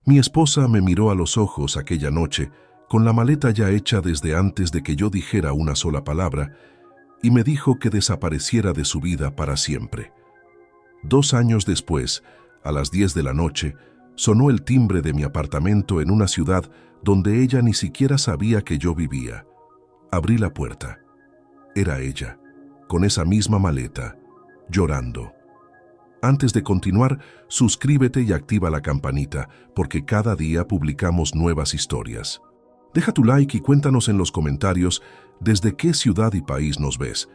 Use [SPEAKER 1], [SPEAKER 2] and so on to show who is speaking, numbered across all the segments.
[SPEAKER 1] Mi esposa me miró a los ojos aquella noche, con la maleta ya hecha desde antes de que yo dijera una sola palabra, y me dijo que desapareciera de su vida para siempre. 2 años después, a las 10 de la noche, sonó el timbre de mi apartamento en una ciudad donde ella ni siquiera sabía que yo vivía. Abrí la puerta. Era ella, con esa misma maleta, llorando. Antes de continuar, suscríbete y activa la campanita, porque cada día publicamos nuevas historias. Deja tu like y cuéntanos en los comentarios desde qué ciudad y país nos ves.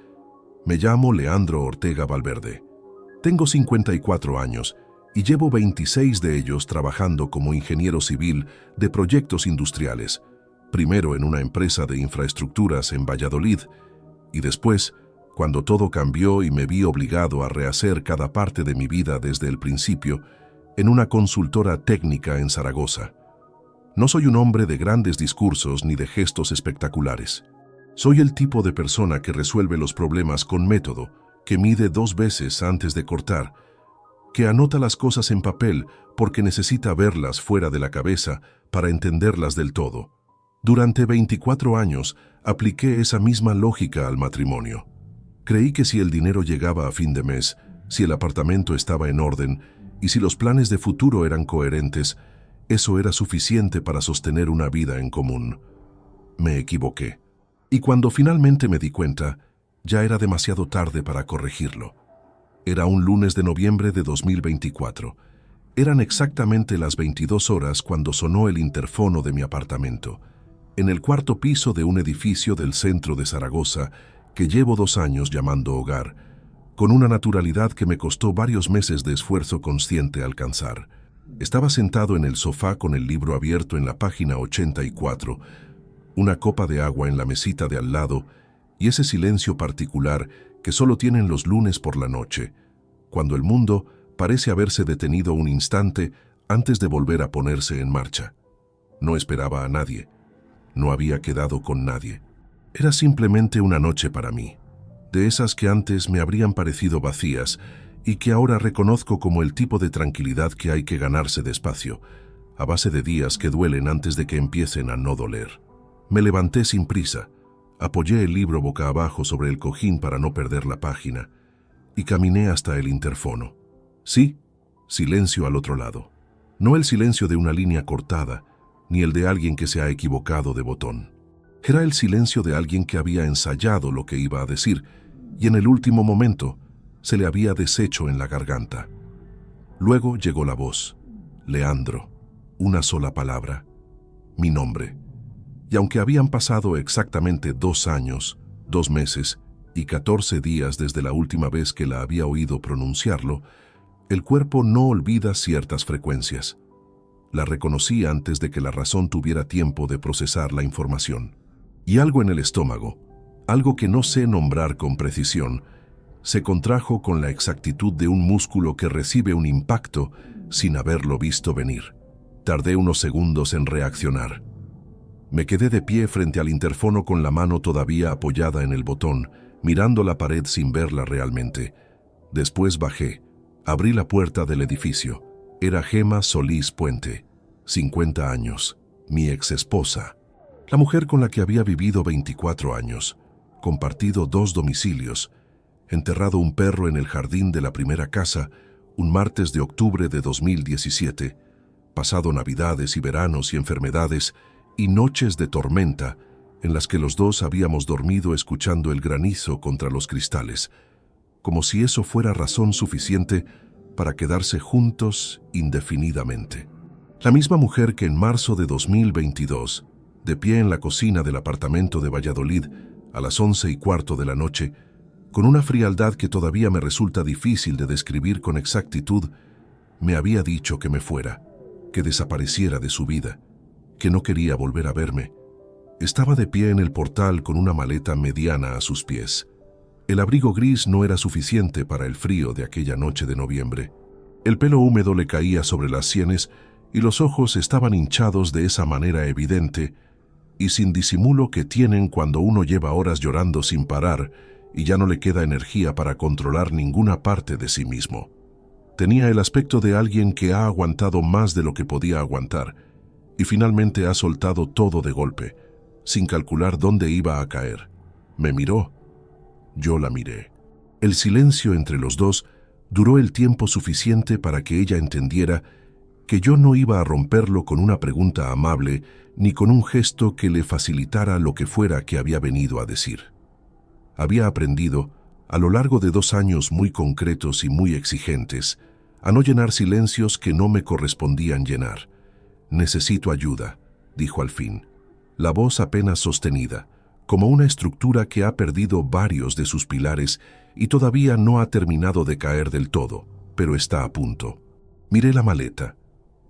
[SPEAKER 1] Me llamo Leandro Ortega Valverde. Tengo 54 años y llevo 26 de ellos trabajando como ingeniero civil de proyectos industriales, primero en una empresa de infraestructuras en Valladolid y después, cuando todo cambió y me vi obligado a rehacer cada parte de mi vida desde el principio, en una consultora técnica en Zaragoza. No soy un hombre de grandes discursos ni de gestos espectaculares. Soy el tipo de persona que resuelve los problemas con método, que mide 2 veces antes de cortar, que anota las cosas en papel porque necesita verlas fuera de la cabeza para entenderlas del todo. Durante 24 años apliqué esa misma lógica al matrimonio. Creí que si el dinero llegaba a fin de mes, si el apartamento estaba en orden y si los planes de futuro eran coherentes, eso era suficiente para sostener una vida en común. Me equivoqué. Y cuando finalmente me di cuenta, ya era demasiado tarde para corregirlo. Era un lunes de noviembre de 2024. Eran exactamente las 22 horas cuando sonó el interfono de mi apartamento, en el 4º piso de un edificio del centro de Zaragoza que llevo 2 años llamando hogar, con una naturalidad que me costó varios meses de esfuerzo consciente alcanzar. Estaba sentado en el sofá con el libro abierto en la página 84, una copa de agua en la mesita de al lado y ese silencio particular que solo tienen los lunes por la noche, cuando el mundo parece haberse detenido un instante antes de volver a ponerse en marcha. No esperaba a nadie. No había quedado con nadie. Era simplemente una noche para mí, de esas que antes me habrían parecido vacías y que ahora reconozco como el tipo de tranquilidad que hay que ganarse despacio, a base de días que duelen antes de que empiecen a no doler. Me levanté sin prisa, apoyé el libro boca abajo sobre el cojín para no perder la página y caminé hasta el interfono. Sí, silencio al otro lado. No el silencio de una línea cortada, ni el de alguien que se ha equivocado de botón. Era el silencio de alguien que había ensayado lo que iba a decir y en el último momento se le había deshecho en la garganta. Luego llegó la voz. Leandro. Una sola palabra. Mi nombre. Y aunque habían pasado exactamente 2 años, 2 meses y 14 días desde la última vez que la había oído pronunciarlo, el cuerpo no olvida ciertas frecuencias. La reconocí antes de que la razón tuviera tiempo de procesar la información. Y algo en el estómago, algo que no sé nombrar con precisión, se contrajo con la exactitud de un músculo que recibe un impacto sin haberlo visto venir. Tardé unos segundos en reaccionar. Me quedé de pie frente al interfono con la mano todavía apoyada en el botón, mirando la pared sin verla realmente. Después bajé, abrí la puerta del edificio. Era Gema Solís Puente, 50 años, mi exesposa, la mujer con la que había vivido 24 años, compartido 2 domicilios, enterrado un perro en el jardín de la primera casa, un martes de octubre de 2017, pasado navidades y veranos y enfermedades y noches de tormenta en las que los 2 habíamos dormido escuchando el granizo contra los cristales, como si eso fuera razón suficiente para quedarse juntos indefinidamente. La misma mujer que en marzo de 2022, de pie en la cocina del apartamento de Valladolid a las 11:15 de la noche, con una frialdad que todavía me resulta difícil de describir con exactitud, me había dicho que me fuera, que desapareciera de su vida, que no quería volver a verme. Estaba de pie en el portal con una maleta mediana a sus pies. El abrigo gris no era suficiente para el frío de aquella noche de noviembre. El pelo húmedo le caía sobre las sienes y los ojos estaban hinchados de esa manera evidente y sin disimulo que tienen cuando uno lleva horas llorando sin parar y ya no le queda energía para controlar ninguna parte de sí mismo. Tenía el aspecto de alguien que ha aguantado más de lo que podía aguantar y finalmente ha soltado todo de golpe, sin calcular dónde iba a caer. Me miró. Yo la miré. El silencio entre los dos duró el tiempo suficiente para que ella entendiera que yo no iba a romperlo con una pregunta amable ni con un gesto que le facilitara lo que fuera que había venido a decir. Había aprendido, a lo largo de 2 años muy concretos y muy exigentes, a no llenar silencios que no me correspondían llenar. «Necesito ayuda», dijo al fin, la voz apenas sostenida, como una estructura que ha perdido varios de sus pilares y todavía no ha terminado de caer del todo, pero está a punto. Miré la maleta,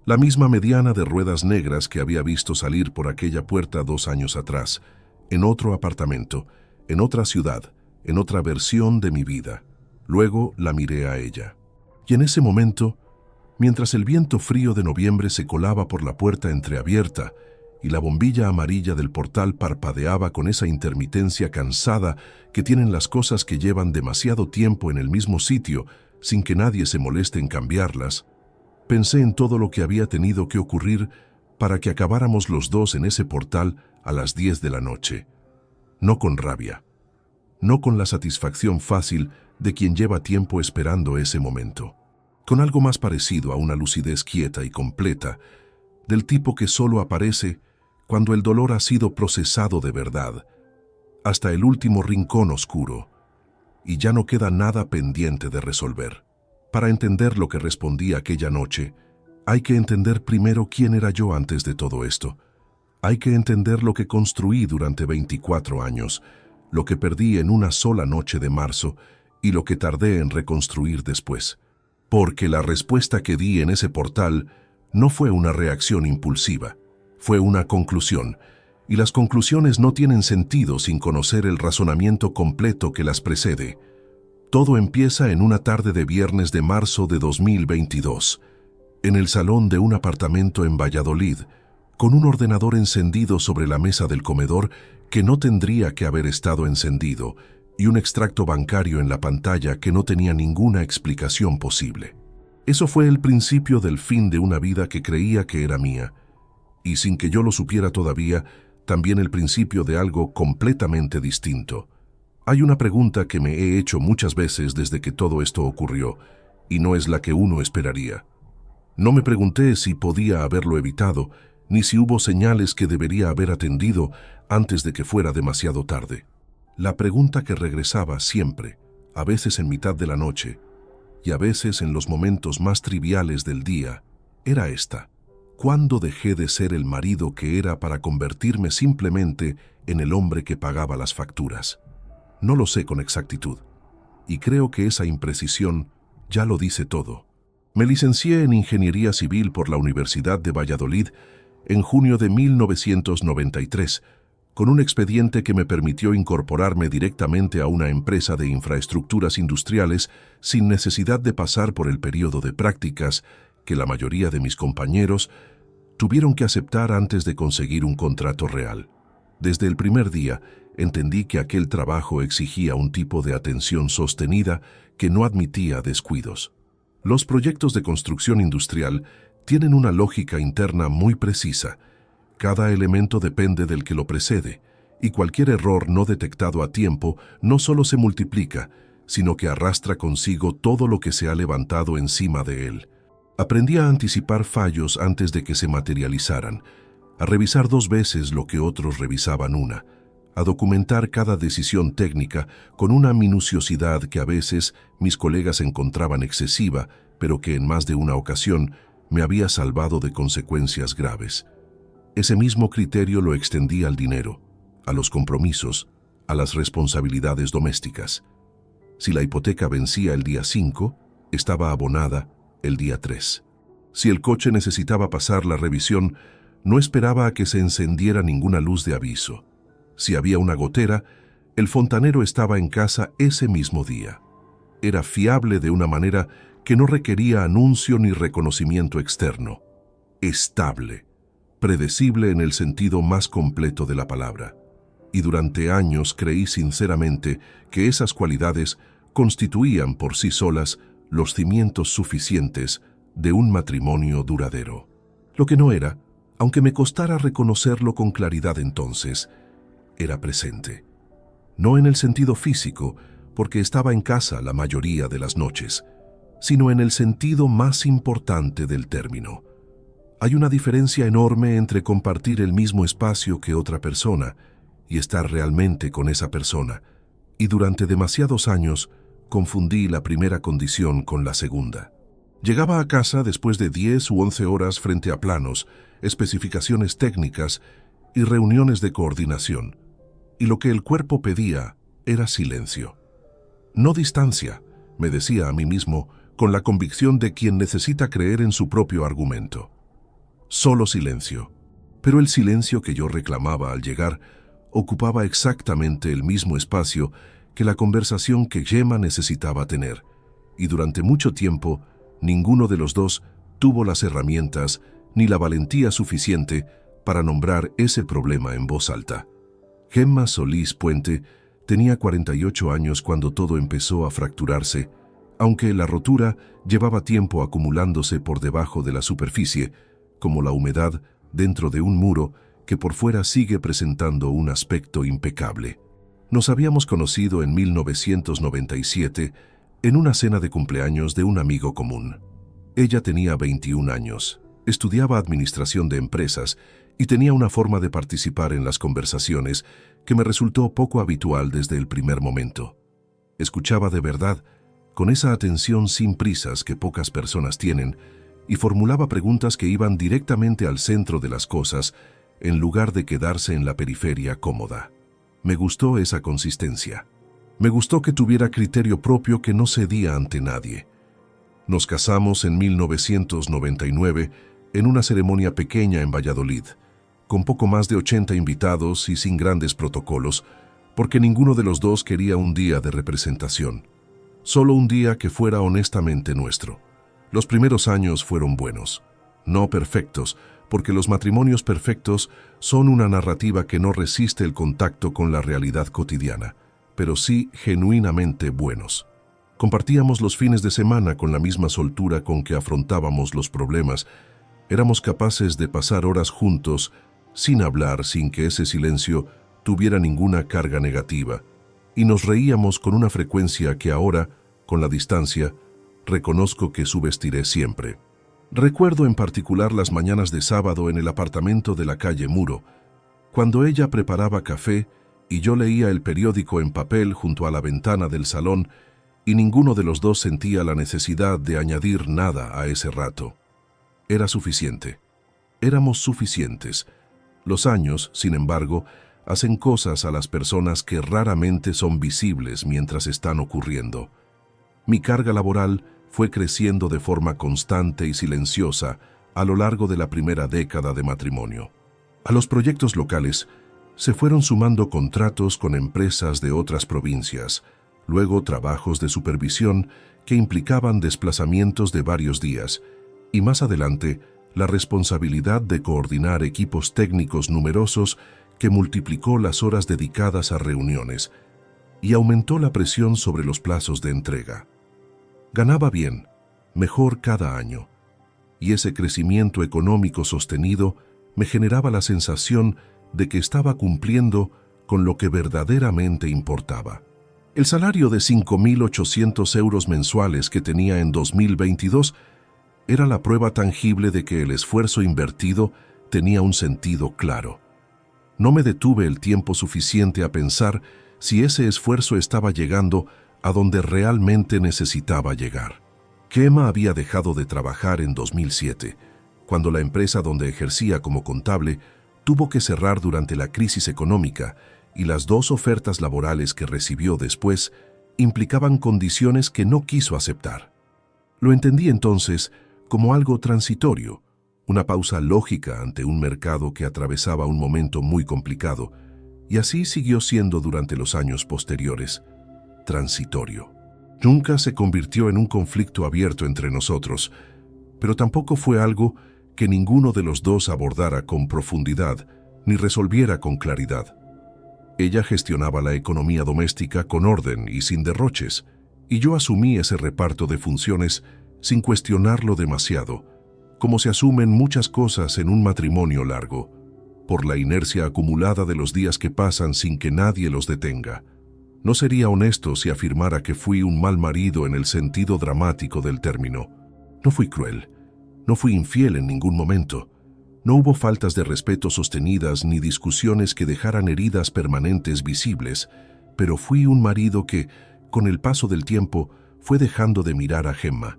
[SPEAKER 1] la misma mediana de ruedas negras que había visto salir por aquella puerta 2 años atrás, en otro apartamento, en otra ciudad, en otra versión de mi vida. Luego la miré a ella. Y en ese momento, mientras el viento frío de noviembre se colaba por la puerta entreabierta y la bombilla amarilla del portal parpadeaba con esa intermitencia cansada que tienen las cosas que llevan demasiado tiempo en el mismo sitio sin que nadie se moleste en cambiarlas, pensé en todo lo que había tenido que ocurrir para que acabáramos los dos en ese portal a las 10 de la noche. No con rabia, no con la satisfacción fácil de quien lleva tiempo esperando ese momento, con algo más parecido a una lucidez quieta y completa, del tipo que solo aparece cuando el dolor ha sido procesado de verdad, hasta el último rincón oscuro, y ya no queda nada pendiente de resolver. Para entender lo que respondí aquella noche, hay que entender primero quién era yo antes de todo esto. Hay que entender lo que construí durante 24 años, lo que perdí en una sola noche de marzo y lo que tardé en reconstruir después. Porque la respuesta que di en ese portal no fue una reacción impulsiva, fue una conclusión, y las conclusiones no tienen sentido sin conocer el razonamiento completo que las precede. Todo empieza en una tarde de viernes de marzo de 2022, en el salón de un apartamento en Valladolid, con un ordenador encendido sobre la mesa del comedor que no tendría que haber estado encendido, y un extracto bancario en la pantalla que no tenía ninguna explicación posible. Eso fue el principio del fin de una vida que creía que era mía, y sin que yo lo supiera todavía, también el principio de algo completamente distinto. Hay una pregunta que me he hecho muchas veces desde que todo esto ocurrió, y no es la que uno esperaría. No me pregunté si podía haberlo evitado, ni si hubo señales que debería haber atendido antes de que fuera demasiado tarde. La pregunta que regresaba siempre, a veces en mitad de la noche, y a veces en los momentos más triviales del día, era esta: ¿cuándo dejé de ser el marido que era para convertirme simplemente en el hombre que pagaba las facturas? No lo sé con exactitud, y creo que esa imprecisión ya lo dice todo. Me licencié en Ingeniería Civil por la Universidad de Valladolid en junio de 1993, con un expediente que me permitió incorporarme directamente a una empresa de infraestructuras industriales sin necesidad de pasar por el periodo de prácticas que la mayoría de mis compañeros tuvieron que aceptar antes de conseguir un contrato real. Desde el primer día, entendí que aquel trabajo exigía un tipo de atención sostenida que no admitía descuidos. Los proyectos de construcción industrial tienen una lógica interna muy precisa. Cada elemento depende del que lo precede, y cualquier error no detectado a tiempo no solo se multiplica, sino que arrastra consigo todo lo que se ha levantado encima de él. Aprendí a anticipar fallos antes de que se materializaran, a revisar 2 veces lo que otros revisaban una, a documentar cada decisión técnica con una minuciosidad que a veces mis colegas encontraban excesiva, pero que en más de una ocasión me había salvado de consecuencias graves. Ese mismo criterio lo extendí al dinero, a los compromisos, a las responsabilidades domésticas. Si la hipoteca vencía el día 5, estaba abonada el día 3. Si el coche necesitaba pasar la revisión, no esperaba a que se encendiera ninguna luz de aviso. Si había una gotera, el fontanero estaba en casa ese mismo día. Era fiable de una manera que no requería anuncio ni reconocimiento externo. Estable, predecible en el sentido más completo de la palabra. Y durante años creí sinceramente que esas cualidades constituían por sí solas los cimientos suficientes de un matrimonio duradero. Lo que no era, aunque me costara reconocerlo con claridad entonces, era presente. No en el sentido físico, porque estaba en casa la mayoría de las noches, sino en el sentido más importante del término. Hay una diferencia enorme entre compartir el mismo espacio que otra persona y estar realmente con esa persona, y durante demasiados años confundí la primera condición con la segunda. Llegaba a casa después de 10 u 11 horas frente a planos, especificaciones técnicas y reuniones de coordinación, y lo que el cuerpo pedía era silencio. No distancia, me decía a mí mismo, con la convicción de quien necesita creer en su propio argumento. Solo silencio. Pero el silencio que yo reclamaba al llegar ocupaba exactamente el mismo espacio que la conversación que Gemma necesitaba tener, y durante mucho tiempo ninguno de los dos tuvo las herramientas ni la valentía suficiente para nombrar ese problema en voz alta. Gemma Solís Puente tenía 48 años cuando todo empezó a fracturarse, aunque la rotura llevaba tiempo acumulándose por debajo de la superficie, como la humedad dentro de un muro que por fuera sigue presentando un aspecto impecable. Nos habíamos conocido en 1997 en una cena de cumpleaños de un amigo común. Ella tenía 21 años, estudiaba administración de empresas y tenía una forma de participar en las conversaciones que me resultó poco habitual desde el primer momento. Escuchaba de verdad, con esa atención sin prisas que pocas personas tienen, y formulaba preguntas que iban directamente al centro de las cosas, en lugar de quedarse en la periferia cómoda. Me gustó esa consistencia. Me gustó que tuviera criterio propio que no cedía ante nadie. Nos casamos en 1999 en una ceremonia pequeña en Valladolid, con poco más de 80 invitados y sin grandes protocolos, porque ninguno de los dos quería un día de representación. Solo un día que fuera honestamente nuestro. Los primeros años fueron buenos, no perfectos, porque los matrimonios perfectos son una narrativa que no resiste el contacto con la realidad cotidiana, pero sí genuinamente buenos. Compartíamos los fines de semana con la misma soltura con que afrontábamos los problemas. Éramos capaces de pasar horas juntos, sin hablar, sin que ese silencio tuviera ninguna carga negativa, y nos reíamos con una frecuencia que ahora, con la distancia, reconozco que subestiré siempre. Recuerdo en particular las mañanas de sábado en el apartamento de la calle Muro, cuando ella preparaba café y yo leía el periódico en papel junto a la ventana del salón, y ninguno de los dos sentía la necesidad de añadir nada a ese rato. Era suficiente. Éramos suficientes. Los años, sin embargo, hacen cosas a las personas que raramente son visibles mientras están ocurriendo. Mi carga laboral fue creciendo de forma constante y silenciosa a lo largo de la primera década de matrimonio. A los proyectos locales se fueron sumando contratos con empresas de otras provincias, luego trabajos de supervisión que implicaban desplazamientos de varios días, y más adelante la responsabilidad de coordinar equipos técnicos numerosos que multiplicó las horas dedicadas a reuniones y aumentó la presión sobre los plazos de entrega. Ganaba bien, mejor cada año, y ese crecimiento económico sostenido me generaba la sensación de que estaba cumpliendo con lo que verdaderamente importaba. El salario de 5.800 euros mensuales que tenía en 2022 era la prueba tangible de que el esfuerzo invertido tenía un sentido claro. No me detuve el tiempo suficiente a pensar si ese esfuerzo estaba llegando a donde realmente necesitaba llegar. Gemma había dejado de trabajar en 2007, cuando la empresa donde ejercía como contable tuvo que cerrar durante la crisis económica, y las dos ofertas laborales que recibió después implicaban condiciones que no quiso aceptar. Lo entendí entonces como algo transitorio, una pausa lógica ante un mercado que atravesaba un momento muy complicado, y así siguió siendo durante los años posteriores. Transitorio. Nunca se convirtió en un conflicto abierto entre nosotros, pero tampoco fue algo que ninguno de los dos abordara con profundidad ni resolviera con claridad. Ella gestionaba la economía doméstica con orden y sin derroches, Y yo asumí ese reparto de funciones sin cuestionarlo demasiado, como se asumen muchas cosas en un matrimonio largo, por la inercia acumulada de los días que pasan sin que nadie los detenga. No sería honesto si afirmara que fui un mal marido en el sentido dramático del término. No fui cruel, no fui infiel en ningún momento. No hubo faltas de respeto sostenidas ni discusiones que dejaran heridas permanentes visibles, pero fui un marido que, con el paso del tiempo, fue dejando de mirar a Gemma.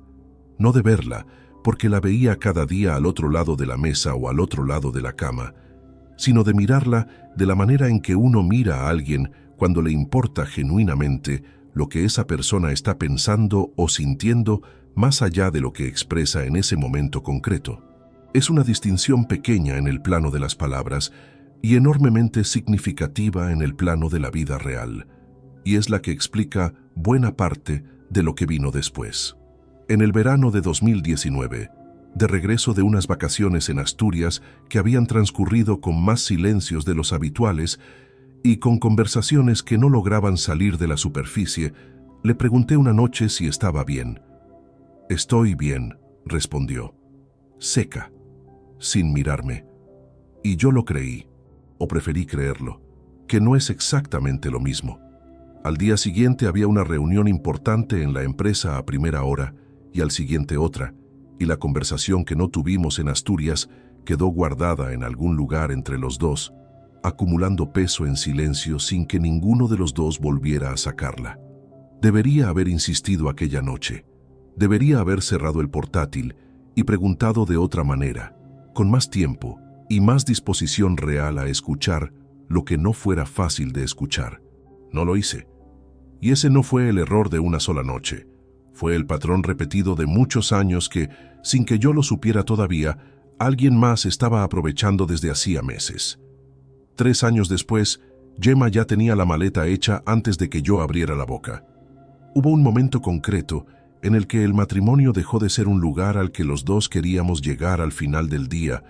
[SPEAKER 1] No de verla, porque la veía cada día al otro lado de la mesa o al otro lado de la cama, sino de mirarla de la manera en que uno mira a alguien cuando le importa genuinamente lo que esa persona está pensando o sintiendo más allá de lo que expresa en ese momento concreto. Es una distinción pequeña en el plano de las palabras y enormemente significativa en el plano de la vida real, y es la que explica buena parte de lo que vino después. En el verano de 2019, de regreso de unas vacaciones en Asturias que habían transcurrido con más silencios de los habituales y con conversaciones que no lograban salir de la superficie, le pregunté una noche si estaba bien. «Estoy bien», respondió, seca, sin mirarme. Y yo lo creí, o preferí creerlo, que no es exactamente lo mismo. Al día siguiente había una reunión importante en la empresa a primera hora y al siguiente otra, y la conversación que no tuvimos en Asturias quedó guardada en algún lugar entre los dos, acumulando peso en silencio sin que ninguno de los dos volviera a sacarla. Debería haber insistido aquella noche. Debería haber cerrado el portátil y preguntado de otra manera, con más tiempo y más disposición real a escuchar lo que no fuera fácil de escuchar. No lo hice. Y ese no fue el error de una sola noche. Fue el patrón repetido de muchos años que, sin que yo lo supiera todavía, alguien más estaba aprovechando desde hacía meses. 3 años después, Gemma ya tenía la maleta hecha antes de que yo abriera la boca. Hubo un momento concreto en el que el matrimonio dejó de ser un lugar al que los dos queríamos llegar al final del día,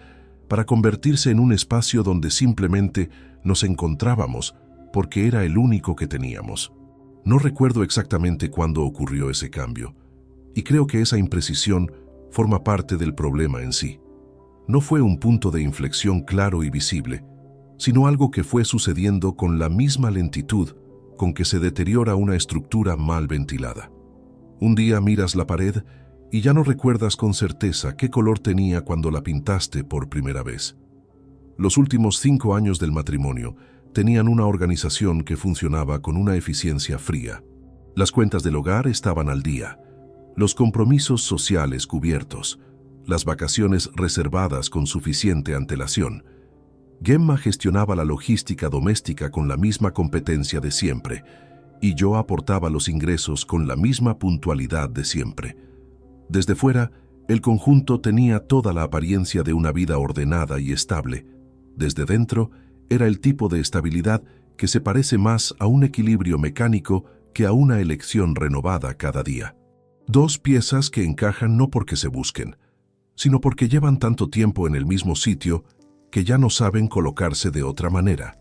[SPEAKER 1] para convertirse en un espacio donde simplemente nos encontrábamos porque era el único que teníamos. No recuerdo exactamente cuándo ocurrió ese cambio, y creo que esa imprecisión forma parte del problema en sí. No fue un punto de inflexión claro y visible, sino algo que fue sucediendo con la misma lentitud con que se deteriora una estructura mal ventilada. Un día miras la pared y ya no recuerdas con certeza qué color tenía cuando la pintaste por primera vez. Los últimos 5 años del matrimonio tenían una organización que funcionaba con una eficiencia fría. Las cuentas del hogar estaban al día, los compromisos sociales cubiertos, las vacaciones reservadas con suficiente antelación. Gemma gestionaba la logística doméstica con la misma competencia de siempre, y yo aportaba los ingresos con la misma puntualidad de siempre. Desde fuera, el conjunto tenía toda la apariencia de una vida ordenada y estable. Desde dentro, era el tipo de estabilidad que se parece más a un equilibrio mecánico que a una elección renovada cada día. 2 piezas que encajan no porque se busquen, sino porque llevan tanto tiempo en el mismo sitio que ya no saben colocarse de otra manera.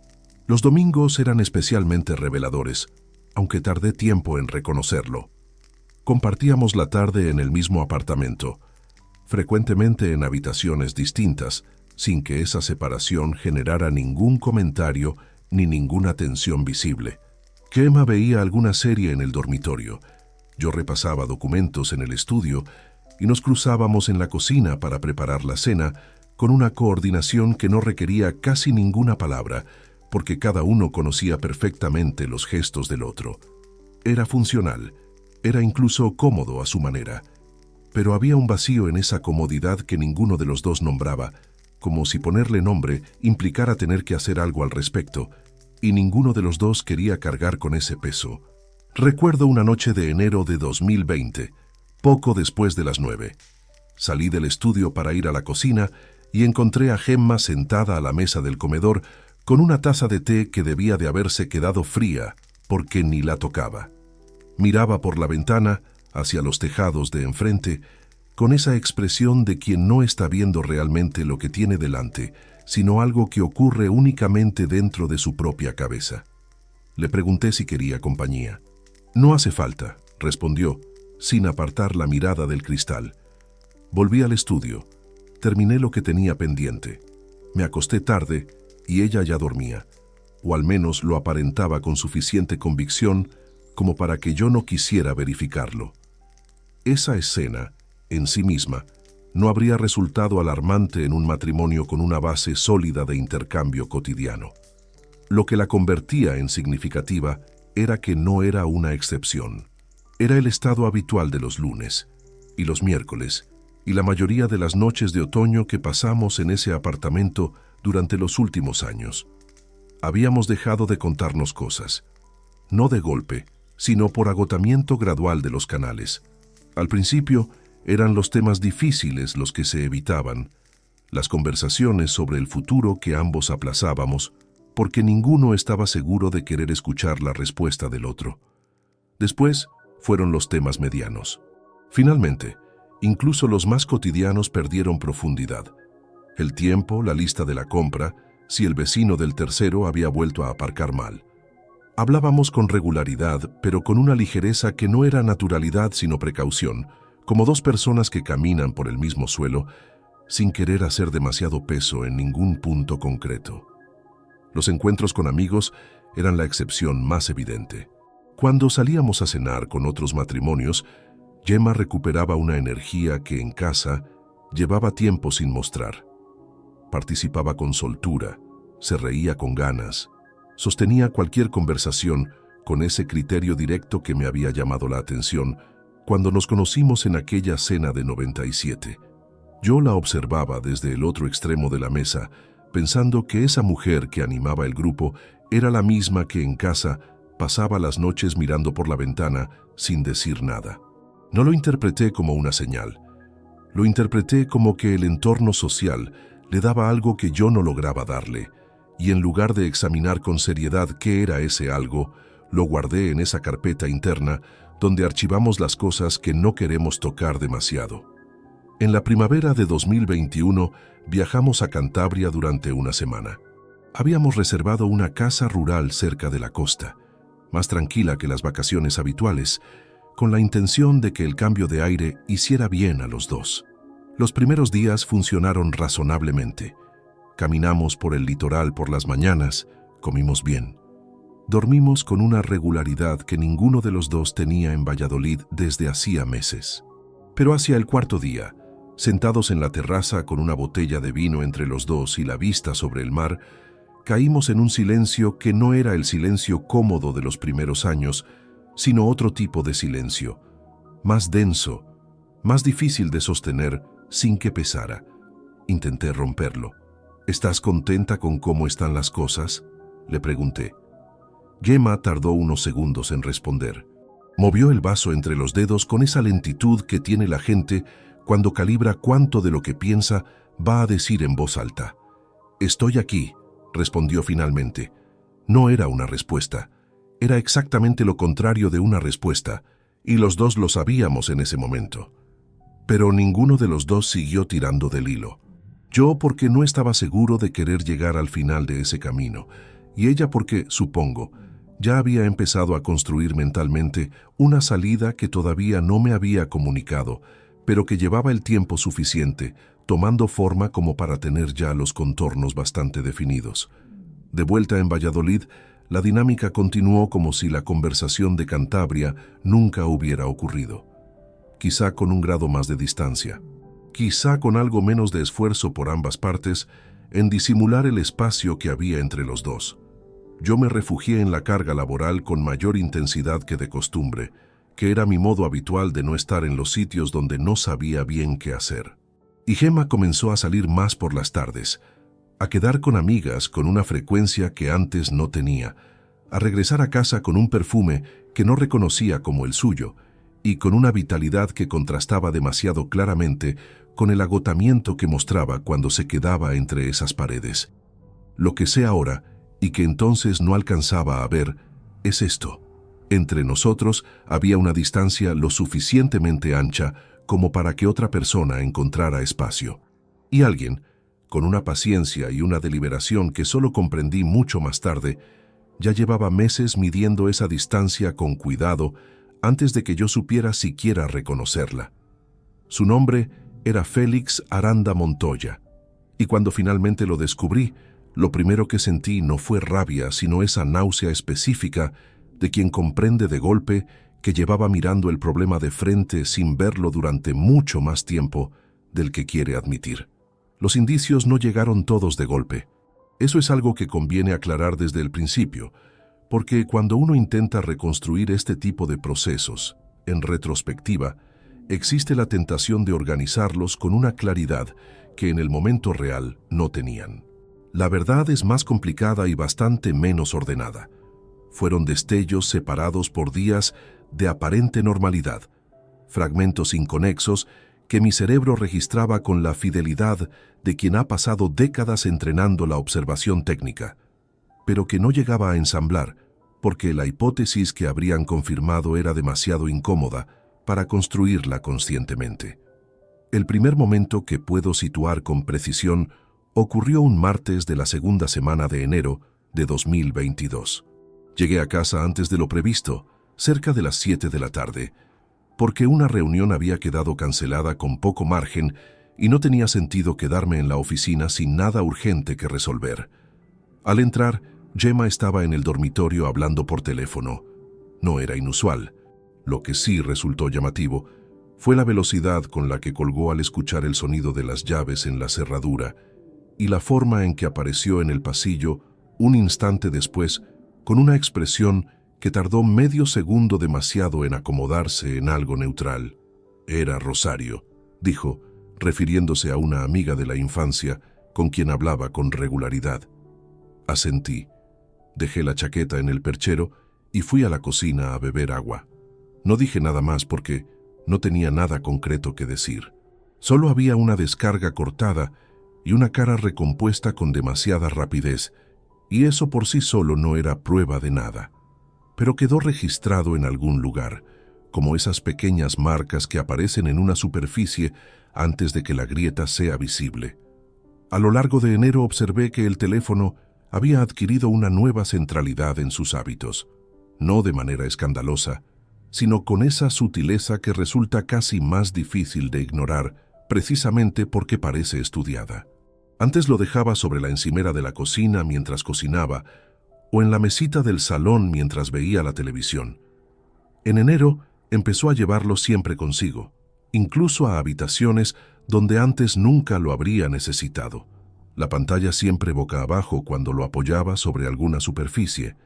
[SPEAKER 1] Los domingos eran especialmente reveladores, aunque tardé tiempo en reconocerlo. Compartíamos la tarde en el mismo apartamento, frecuentemente en habitaciones distintas, sin que esa separación generara ningún comentario ni ninguna tensión visible. Gemma veía alguna serie en el dormitorio, yo repasaba documentos en el estudio y nos cruzábamos en la cocina para preparar la cena con una coordinación que no requería casi ninguna palabra, porque cada uno conocía perfectamente los gestos del otro. Era funcional, era incluso cómodo a su manera, pero había un vacío en esa comodidad que ninguno de los dos nombraba, como si ponerle nombre implicara tener que hacer algo al respecto, y ninguno de los dos quería cargar con ese peso. Recuerdo una noche de enero de 2020, poco después de las 9. Salí del estudio para ir a la cocina y encontré a Gemma sentada a la mesa del comedor con una taza de té que debía de haberse quedado fría porque ni la tocaba. Miraba por la ventana hacia los tejados de enfrente con esa expresión de quien no está viendo realmente lo que tiene delante, sino algo que ocurre únicamente dentro de su propia cabeza. Le pregunté si quería compañía. «No hace falta», respondió, sin apartar la mirada del cristal. Volví al estudio. Terminé lo que tenía pendiente. Me acosté tarde y ella ya dormía, o al menos lo aparentaba con suficiente convicción como para que yo no quisiera verificarlo. Esa escena, en sí misma, no habría resultado alarmante en un matrimonio con una base sólida de intercambio cotidiano. Lo que la convertía en significativa era que no era una excepción. Era el estado habitual de los lunes y los miércoles y la mayoría de las noches de otoño que pasamos en ese apartamento durante los últimos años. Habíamos dejado de contarnos cosas, no de golpe, sino por agotamiento gradual de los canales. Al principio, eran los temas difíciles los que se evitaban, las conversaciones sobre el futuro que ambos aplazábamos, porque ninguno estaba seguro de querer escuchar la respuesta del otro. Después, fueron los temas medianos. Finalmente, incluso los más cotidianos perdieron profundidad. El tiempo, la lista de la compra, si el vecino del tercero había vuelto a aparcar mal. Hablábamos con regularidad, pero con una ligereza que no era naturalidad sino precaución, como dos personas que caminan por el mismo suelo, sin querer hacer demasiado peso en ningún punto concreto. Los encuentros con amigos eran la excepción más evidente. Cuando salíamos a cenar con otros matrimonios, Gemma recuperaba una energía que en casa llevaba tiempo sin mostrar. Participaba con soltura, se reía con ganas, sostenía cualquier conversación con ese criterio directo que me había llamado la atención cuando nos conocimos en aquella cena de 97. Yo la observaba desde el otro extremo de la mesa, pensando que esa mujer que animaba el grupo era la misma que en casa pasaba las noches mirando por la ventana sin decir nada. No lo interpreté como una señal. Lo interpreté como que el entorno social le daba algo que yo no lograba darle, y en lugar de examinar con seriedad qué era ese algo, lo guardé en esa carpeta interna donde archivamos las cosas que no queremos tocar demasiado. En la primavera de 2021 viajamos a Cantabria durante una semana. Habíamos reservado una casa rural cerca de la costa, más tranquila que las vacaciones habituales, con la intención de que el cambio de aire hiciera bien a los dos. Los primeros días funcionaron razonablemente. Caminamos por el litoral por las mañanas, comimos bien. Dormimos con una regularidad que ninguno de los dos tenía en Valladolid desde hacía meses. Pero hacia el cuarto día, sentados en la terraza con una botella de vino entre los dos y la vista sobre el mar, caímos en un silencio que no era el silencio cómodo de los primeros años, sino otro tipo de silencio, más denso, más difícil de sostener sin que pesara. Intenté romperlo. ¿Estás contenta con cómo están las cosas?, le pregunté. Gemma tardó unos segundos en responder. Movió el vaso entre los dedos con esa lentitud que tiene la gente cuando calibra cuánto de lo que piensa va a decir en voz alta. «Estoy aquí», respondió finalmente. No era una respuesta. Era exactamente lo contrario de una respuesta, y los dos lo sabíamos en ese momento. Pero ninguno de los dos siguió tirando del hilo. Yo porque no estaba seguro de querer llegar al final de ese camino, y ella porque, supongo, ya había empezado a construir mentalmente una salida que todavía no me había comunicado, pero que llevaba el tiempo suficiente, tomando forma como para tener ya los contornos bastante definidos. De vuelta en Valladolid, la dinámica continuó como si la conversación de Cantabria nunca hubiera ocurrido. Quizá con un grado más de distancia. Quizá con algo menos de esfuerzo por ambas partes en disimular el espacio que había entre los dos. Yo me refugié en la carga laboral con mayor intensidad que de costumbre, que era mi modo habitual de no estar en los sitios donde no sabía bien qué hacer. Y Gemma comenzó a salir más por las tardes, a quedar con amigas con una frecuencia que antes no tenía, a regresar a casa con un perfume que no reconocía como el suyo, y con una vitalidad que contrastaba demasiado claramente con el agotamiento que mostraba cuando se quedaba entre esas paredes. Lo que sé ahora, y que entonces no alcanzaba a ver, es esto. Entre nosotros había una distancia lo suficientemente ancha como para que otra persona encontrara espacio. Y alguien, con una paciencia y una deliberación que solo comprendí mucho más tarde, ya llevaba meses midiendo esa distancia con cuidado antes de que yo supiera siquiera reconocerla. Su nombre era Félix Aranda Montoya, y cuando finalmente lo descubrí, lo primero que sentí no fue rabia, sino esa náusea específica de quien comprende de golpe que llevaba mirando el problema de frente sin verlo durante mucho más tiempo del que quiere admitir. Los indicios no llegaron todos de golpe. Eso es algo que conviene aclarar desde el principio, porque cuando uno intenta reconstruir este tipo de procesos, en retrospectiva, existe la tentación de organizarlos con una claridad que en el momento real no tenían. La verdad es más complicada y bastante menos ordenada. Fueron destellos separados por días de aparente normalidad, fragmentos inconexos que mi cerebro registraba con la fidelidad de quien ha pasado décadas entrenando la observación técnica, pero que no llegaba a ensamblar porque la hipótesis que habrían confirmado era demasiado incómoda para construirla conscientemente. El primer momento que puedo situar con precisión ocurrió un martes de la segunda semana de enero de 2022. Llegué a casa antes de lo previsto, cerca de las 7 de la tarde, porque una reunión había quedado cancelada con poco margen y no tenía sentido quedarme en la oficina sin nada urgente que resolver. Al entrar, Gemma estaba en el dormitorio hablando por teléfono. No era inusual. Lo que sí resultó llamativo fue la velocidad con la que colgó al escuchar el sonido de las llaves en la cerradura y la forma en que apareció en el pasillo un instante después con una expresión que tardó medio segundo demasiado en acomodarse en algo neutral. Era Rosario, dijo, refiriéndose a una amiga de la infancia con quien hablaba con regularidad. Asentí. Dejé la chaqueta en el perchero y fui a la cocina a beber agua. No dije nada más porque no tenía nada concreto que decir. Solo había una descarga cortada y una cara recompuesta con demasiada rapidez, y eso por sí solo no era prueba de nada. Pero quedó registrado en algún lugar, como esas pequeñas marcas que aparecen en una superficie antes de que la grieta sea visible. A lo largo de enero observé que el teléfono había adquirido una nueva centralidad en sus hábitos, no de manera escandalosa, sino con esa sutileza que resulta casi más difícil de ignorar, precisamente porque parece estudiada. Antes lo dejaba sobre la encimera de la cocina mientras cocinaba, o en la mesita del salón mientras veía la televisión. En enero empezó a llevarlo siempre consigo, incluso a habitaciones donde antes nunca lo habría necesitado. La pantalla siempre boca abajo cuando lo apoyaba sobre alguna superficie,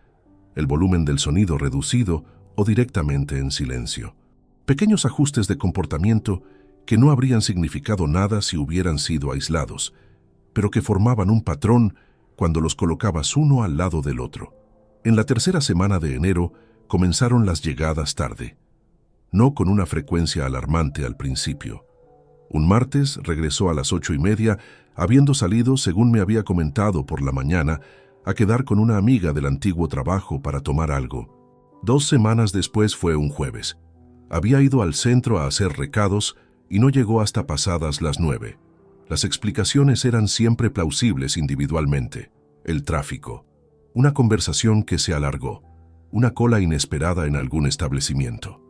[SPEAKER 1] el volumen del sonido reducido o directamente en silencio. Pequeños ajustes de comportamiento que no habrían significado nada si hubieran sido aislados, pero que formaban un patrón cuando los colocabas uno al lado del otro. En la tercera semana de enero comenzaron las llegadas tarde, no con una frecuencia alarmante al principio. Un martes regresó a las 8:30, habiendo salido, según me había comentado por la mañana, a quedar con una amiga del antiguo trabajo para tomar algo. 2 semanas después fue un jueves. Había ido al centro a hacer recados y no llegó hasta pasadas las 9. Las explicaciones eran siempre plausibles individualmente. El tráfico, una conversación que se alargó, una cola inesperada en algún establecimiento.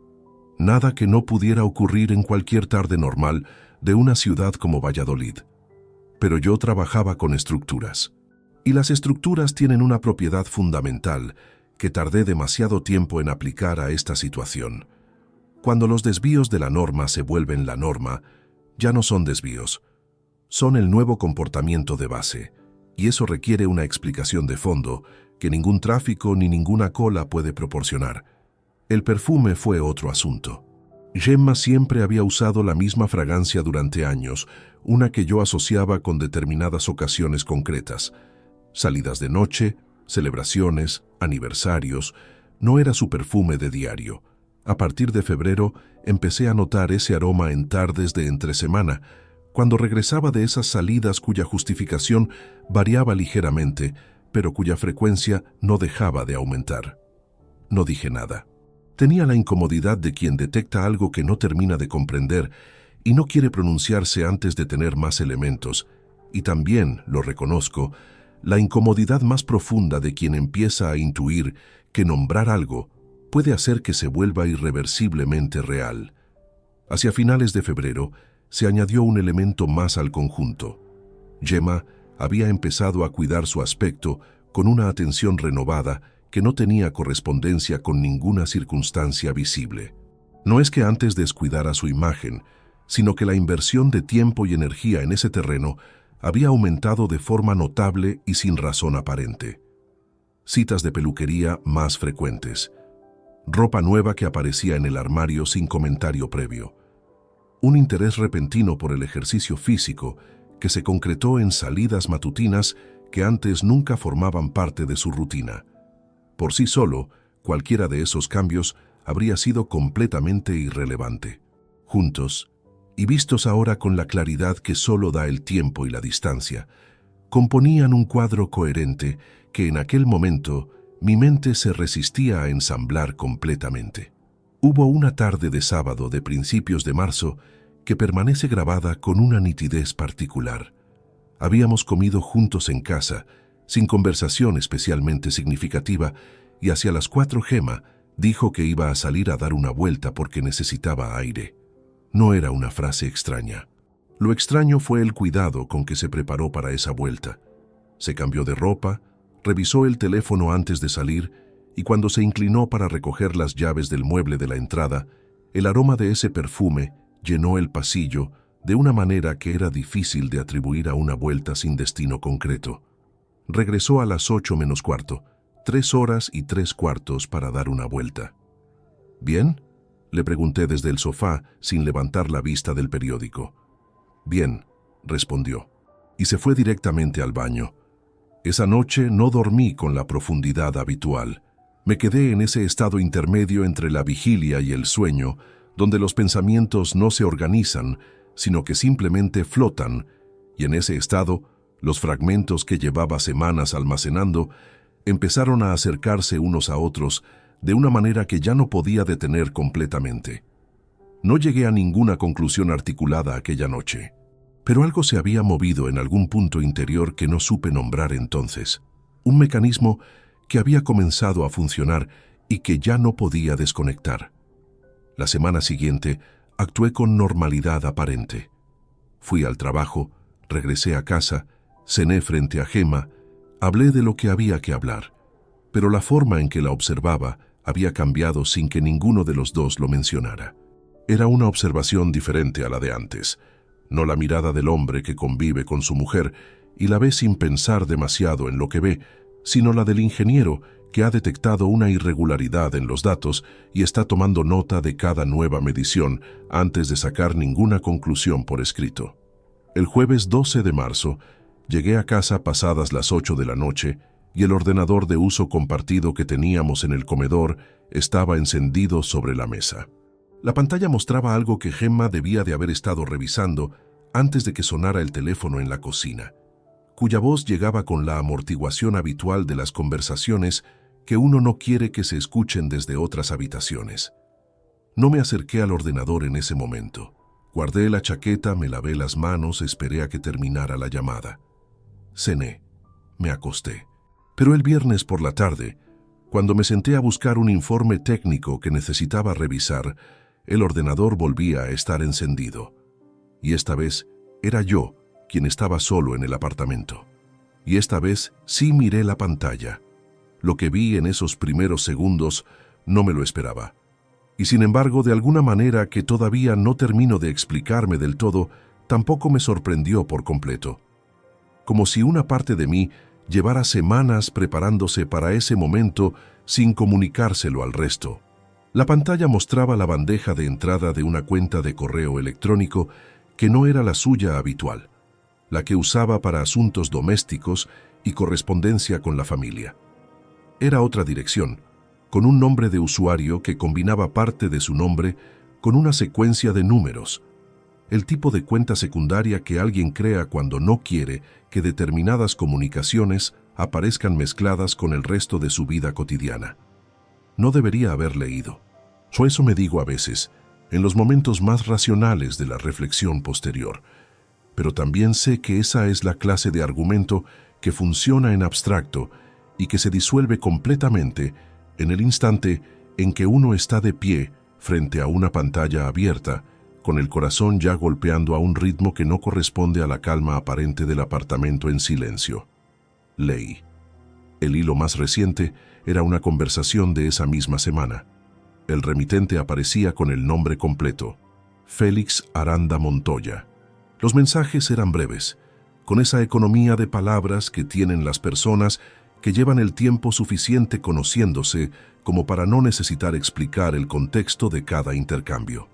[SPEAKER 1] Nada que no pudiera ocurrir en cualquier tarde normal de una ciudad como Valladolid. Pero yo trabajaba con estructuras. Y las estructuras tienen una propiedad fundamental que tardé demasiado tiempo en aplicar a esta situación. Cuando los desvíos de la norma se vuelven la norma, ya no son desvíos. Son el nuevo comportamiento de base, y eso requiere una explicación de fondo que ningún tráfico ni ninguna cola puede proporcionar. El perfume fue otro asunto. Gemma siempre había usado la misma fragancia durante años, una que yo asociaba con determinadas ocasiones concretas. Salidas de noche, celebraciones, aniversarios, no era su perfume de diario. A partir de febrero empecé a notar ese aroma en tardes de entresemana, cuando regresaba de esas salidas cuya justificación variaba ligeramente, pero cuya frecuencia no dejaba de aumentar. No dije nada. Tenía la incomodidad de quien detecta algo que no termina de comprender y no quiere pronunciarse antes de tener más elementos, y también, lo reconozco, la incomodidad más profunda de quien empieza a intuir que nombrar algo puede hacer que se vuelva irreversiblemente real. Hacia finales de febrero, se añadió un elemento más al conjunto. Gemma había empezado a cuidar su aspecto con una atención renovada que no tenía correspondencia con ninguna circunstancia visible. No es que antes descuidara su imagen, sino que la inversión de tiempo y energía en ese terreno había aumentado de forma notable y sin razón aparente. Citas de peluquería más frecuentes. Ropa nueva que aparecía en el armario sin comentario previo. Un interés repentino por el ejercicio físico que se concretó en salidas matutinas que antes nunca formaban parte de su rutina. Por sí solo, cualquiera de esos cambios habría sido completamente irrelevante. Juntos, y vistos ahora con la claridad que solo da el tiempo y la distancia, componían un cuadro coherente que en aquel momento mi mente se resistía a ensamblar completamente. Hubo una tarde de sábado de principios de marzo que permanece grabada con una nitidez particular. Habíamos comido juntos en casa, sin conversación especialmente significativa, y hacia las 4 Gemma dijo que iba a salir a dar una vuelta porque necesitaba aire. No era una frase extraña. Lo extraño fue el cuidado con que se preparó para esa vuelta. Se cambió de ropa, revisó el teléfono antes de salir y cuando se inclinó para recoger las llaves del mueble de la entrada, el aroma de ese perfume llenó el pasillo de una manera que era difícil de atribuir a una vuelta sin destino concreto. Regresó a las 8 menos cuarto, 3 horas y 3 cuartos para dar una vuelta. ¿Bien?, le pregunté desde el sofá sin levantar la vista del periódico. Bien, respondió, y se fue directamente al baño. Esa noche no dormí con la profundidad habitual. Me quedé en ese estado intermedio entre la vigilia y el sueño, donde los pensamientos no se organizan, sino que simplemente flotan, y en ese estado, los fragmentos que llevaba semanas almacenando empezaron a acercarse unos a otros de una manera que ya no podía detener completamente. No llegué a ninguna conclusión articulada aquella noche, pero algo se había movido en algún punto interior que no supe nombrar entonces, un mecanismo que había comenzado a funcionar y que ya no podía desconectar. La semana siguiente actué con normalidad aparente. Fui al trabajo, regresé a casa, cené frente a Gemma, hablé de lo que había que hablar, pero la forma en que la observaba había cambiado sin que ninguno de los dos lo mencionara. Era una observación diferente a la de antes, no la mirada del hombre que convive con su mujer y la ve sin pensar demasiado en lo que ve, sino la del ingeniero que ha detectado una irregularidad en los datos y está tomando nota de cada nueva medición antes de sacar ninguna conclusión por escrito. El jueves 12 de marzo, llegué a casa pasadas las 8 de la noche y el ordenador de uso compartido que teníamos en el comedor estaba encendido sobre la mesa. La pantalla mostraba algo que Gemma debía de haber estado revisando antes de que sonara el teléfono en la cocina, cuya voz llegaba con la amortiguación habitual de las conversaciones que uno no quiere que se escuchen desde otras habitaciones. No me acerqué al ordenador en ese momento. Guardé la chaqueta, me lavé las manos, esperé a que terminara la llamada. Cené, me acosté. Pero el viernes por la tarde, cuando me senté a buscar un informe técnico que necesitaba revisar, el ordenador volvía a estar encendido. Y esta vez era yo quien estaba solo en el apartamento. Y esta vez sí miré la pantalla. Lo que vi en esos primeros segundos no me lo esperaba. Y sin embargo, de alguna manera que todavía no termino de explicarme del todo, tampoco me sorprendió por completo. Como si una parte de mí llevara semanas preparándose para ese momento sin comunicárselo al resto. La pantalla mostraba la bandeja de entrada de una cuenta de correo electrónico que no era la suya habitual, la que usaba para asuntos domésticos y correspondencia con la familia. Era otra dirección, con un nombre de usuario que combinaba parte de su nombre con una secuencia de números, el tipo de cuenta secundaria que alguien crea cuando no quiere que determinadas comunicaciones aparezcan mezcladas con el resto de su vida cotidiana. No debería haber leído. Eso me digo a veces, en los momentos más racionales de la reflexión posterior, pero también sé que esa es la clase de argumento que funciona en abstracto y que se disuelve completamente en el instante en que uno está de pie frente a una pantalla abierta, con el corazón ya golpeando a un ritmo que no corresponde a la calma aparente del apartamento en silencio. Leí. El hilo más reciente era una conversación de esa misma semana. El remitente aparecía con el nombre completo: Félix Aranda Montoya. Los mensajes eran breves, con esa economía de palabras que tienen las personas que llevan el tiempo suficiente conociéndose como para no necesitar explicar el contexto de cada intercambio.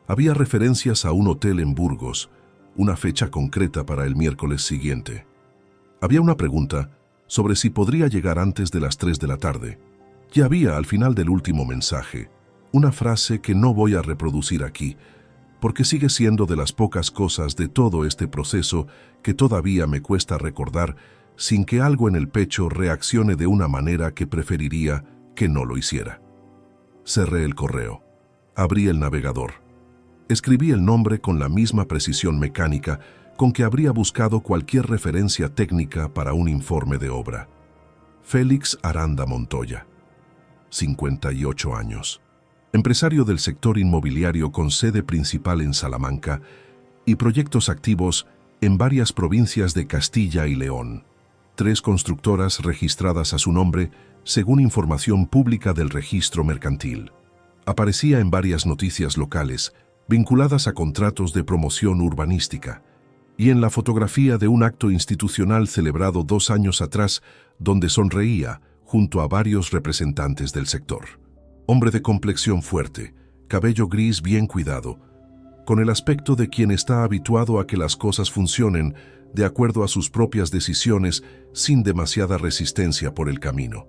[SPEAKER 1] Había referencias a un hotel en Burgos, una fecha concreta para el miércoles siguiente. Había una pregunta sobre si podría llegar antes de las 3 de la tarde. Y había, al final del último mensaje, una frase que no voy a reproducir aquí, porque sigue siendo de las pocas cosas de todo este proceso que todavía me cuesta recordar sin que algo en el pecho reaccione de una manera que preferiría que no lo hiciera. Cerré el correo. Abrí el navegador. Escribí el nombre con la misma precisión mecánica con que habría buscado cualquier referencia técnica para un informe de obra. Félix Aranda Montoya, 58 años. Empresario del sector inmobiliario con sede principal en Salamanca y proyectos activos en varias provincias de Castilla y León. 3 constructoras registradas a su nombre según información pública del registro mercantil. Aparecía en varias noticias locales vinculadas a contratos de promoción urbanística y en la fotografía de un acto institucional celebrado 2 años atrás donde sonreía junto a varios representantes del sector. Hombre de complexión fuerte, cabello gris bien cuidado, con el aspecto de quien está habituado a que las cosas funcionen de acuerdo a sus propias decisiones sin demasiada resistencia por el camino.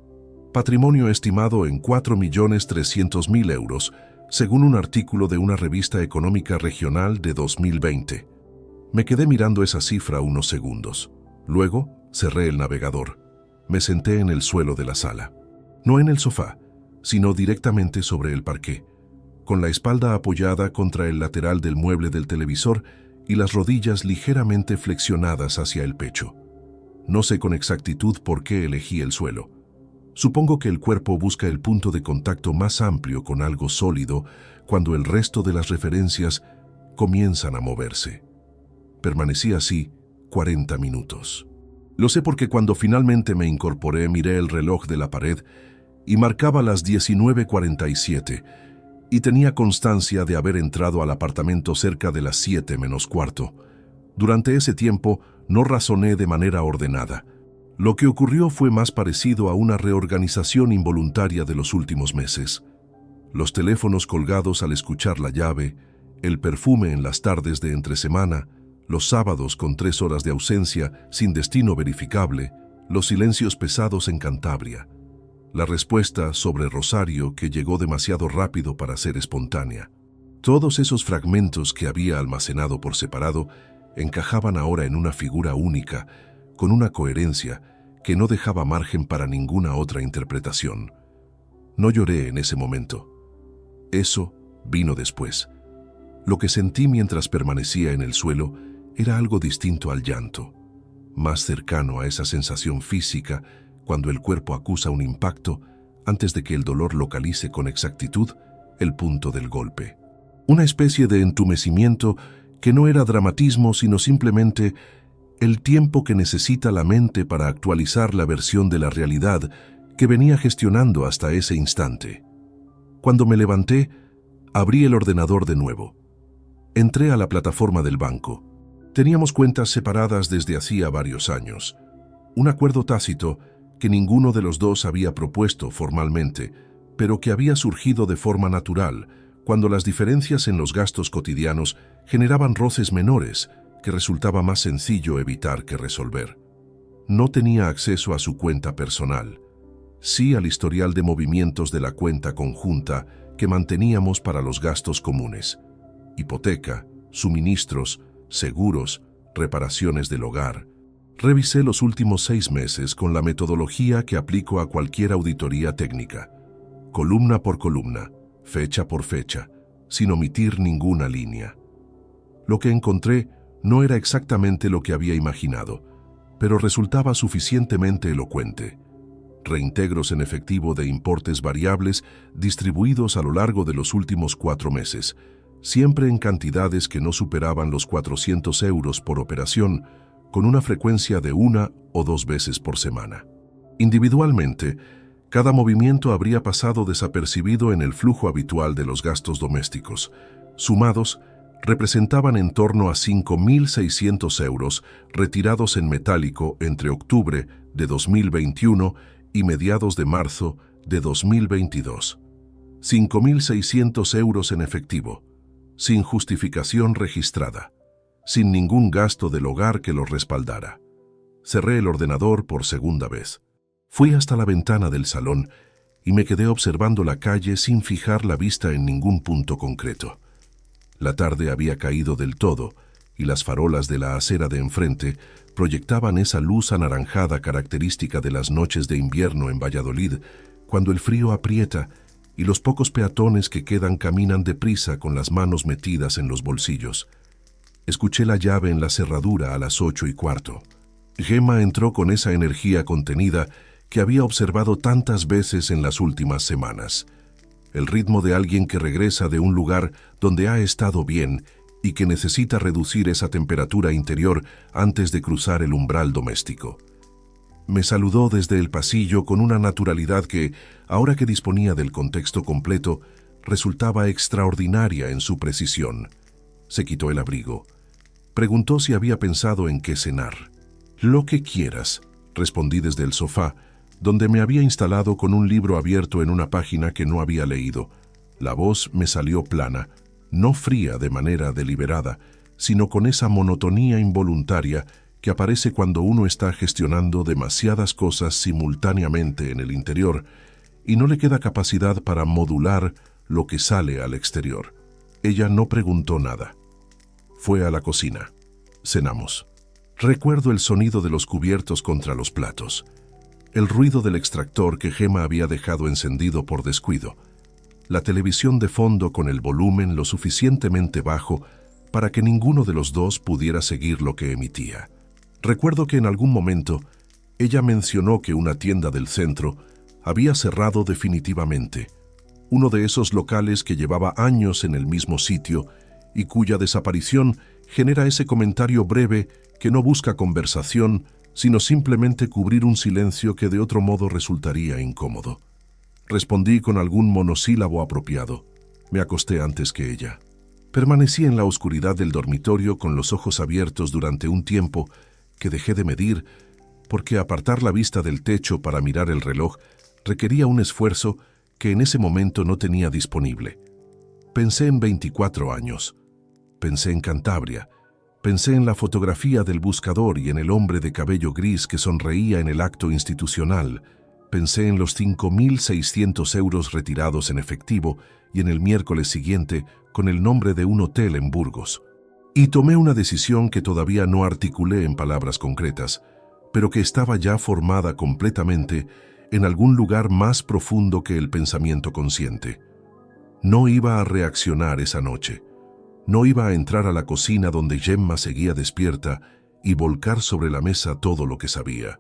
[SPEAKER 1] Patrimonio estimado en 4.300.000 euros, según un artículo de una revista económica regional de 2020. Me quedé mirando esa cifra unos segundos. Luego cerré el navegador. Me senté en el suelo de la sala. No en el sofá, sino directamente sobre el parqué, con la espalda apoyada contra el lateral del mueble del televisor y las rodillas ligeramente flexionadas hacia el pecho. No sé con exactitud por qué elegí el suelo. Supongo que el cuerpo busca el punto de contacto más amplio con algo sólido cuando el resto de las referencias comienzan a moverse. Permanecí así 40 minutos. Lo sé porque cuando finalmente me incorporé miré el reloj de la pared y marcaba las 19:47 y tenía constancia de haber entrado al apartamento cerca de las 7:45. Durante ese tiempo no razoné de manera ordenada. Lo que ocurrió fue más parecido a una reorganización involuntaria de los últimos meses. Los teléfonos colgados al escuchar la llave, el perfume en las tardes de entresemana, los sábados con 3 horas de ausencia sin destino verificable, los silencios pesados en Cantabria. La respuesta sobre Rosario que llegó demasiado rápido para ser espontánea. Todos esos fragmentos que había almacenado por separado encajaban ahora en una figura única, con una coherencia que no dejaba margen para ninguna otra interpretación. No lloré en ese momento. Eso vino después. Lo que sentí mientras permanecía en el suelo era algo distinto al llanto, más cercano a esa sensación física cuando el cuerpo acusa un impacto antes de que el dolor localice con exactitud el punto del golpe. Una especie de entumecimiento que no era dramatismo, sino simplemente el tiempo que necesita la mente para actualizar la versión de la realidad que venía gestionando hasta ese instante. Cuando me levanté, abrí el ordenador de nuevo. Entré a la plataforma del banco. Teníamos cuentas separadas desde hacía varios años. Un acuerdo tácito que ninguno de los dos había propuesto formalmente, pero que había surgido de forma natural cuando las diferencias en los gastos cotidianos generaban roces menores que resultaba más sencillo evitar que resolver. No tenía acceso a su cuenta personal, sí al historial de movimientos de la cuenta conjunta que manteníamos para los gastos comunes: hipoteca, suministros, seguros, reparaciones del hogar. Revisé los últimos 6 meses con la metodología que aplico a cualquier auditoría técnica, columna por columna, fecha por fecha, sin omitir ninguna línea. Lo que encontré no era exactamente lo que había imaginado, pero resultaba suficientemente elocuente. reintegros en efectivo de importes variables distribuidos a lo largo de los últimos 4 meses, siempre en cantidades que no superaban los 400 euros por operación, con una frecuencia de 1 o 2 veces por semana. Individualmente, cada movimiento habría pasado desapercibido en el flujo habitual de los gastos domésticos. Sumados, representaban en torno a 5.600 euros retirados en metálico entre octubre de 2021 y mediados de marzo de 2022. 5.600 euros en efectivo, sin justificación registrada, sin ningún gasto del hogar que lo respaldara. Cerré el ordenador por segunda vez. Fui hasta la ventana del salón y me quedé observando la calle sin fijar la vista en ningún punto concreto. La tarde había caído del todo y las farolas de la acera de enfrente proyectaban esa luz anaranjada característica de las noches de invierno en Valladolid, cuando el frío aprieta y los pocos peatones que quedan caminan deprisa con las manos metidas en los bolsillos. Escuché la llave en la cerradura a las 8:15. Gemma entró con esa energía contenida que había observado tantas veces en las últimas semanas. El ritmo de alguien que regresa de un lugar donde ha estado bien y que necesita reducir esa temperatura interior antes de cruzar el umbral doméstico. Me saludó desde el pasillo con una naturalidad que, ahora que disponía del contexto completo, resultaba extraordinaria en su precisión. Se quitó el abrigo. Preguntó si había pensado en qué cenar. «Lo que quieras», respondí desde el sofá, donde me había instalado con un libro abierto en una página que no había leído. La voz me salió plana, no fría de manera deliberada, sino con esa monotonía involuntaria que aparece cuando uno está gestionando demasiadas cosas simultáneamente en el interior y no le queda capacidad para modular lo que sale al exterior. Ella no preguntó nada. Fue a la cocina. Cenamos. Recuerdo el sonido de los cubiertos contra los platos, el ruido del extractor que Gemma había dejado encendido por descuido, la televisión de fondo con el volumen lo suficientemente bajo para que ninguno de los dos pudiera seguir lo que emitía. Recuerdo que en algún momento ella mencionó que una tienda del centro había cerrado definitivamente, uno de esos locales que llevaba años en el mismo sitio y cuya desaparición genera ese comentario breve que no busca conversación, sino simplemente cubrir un silencio que de otro modo resultaría incómodo. Respondí con algún monosílabo apropiado. Me acosté antes que ella. Permanecí en la oscuridad del dormitorio con los ojos abiertos durante un tiempo que dejé de medir, porque apartar la vista del techo para mirar el reloj requería un esfuerzo que en ese momento no tenía disponible. Pensé en 24 años. Pensé en Cantabria. Pensé en la fotografía del buscador y en el hombre de cabello gris que sonreía en el acto institucional. Pensé en los 5.600 euros retirados en efectivo y en el miércoles siguiente con el nombre de un hotel en Burgos. Y tomé una decisión que todavía no articulé en palabras concretas, pero que estaba ya formada completamente en algún lugar más profundo que el pensamiento consciente. No iba a reaccionar esa noche. No iba a entrar a la cocina donde Gemma seguía despierta y volcar sobre la mesa todo lo que sabía.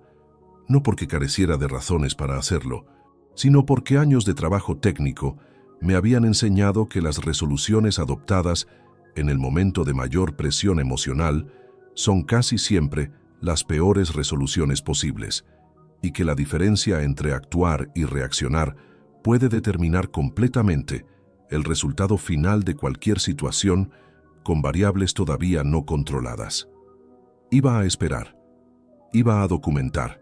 [SPEAKER 1] No porque careciera de razones para hacerlo, sino porque años de trabajo técnico me habían enseñado que las resoluciones adoptadas en el momento de mayor presión emocional son casi siempre las peores resoluciones posibles, y que la diferencia entre actuar y reaccionar puede determinar completamente el resultado final de cualquier situación con variables todavía no controladas. Iba a esperar, iba a documentar,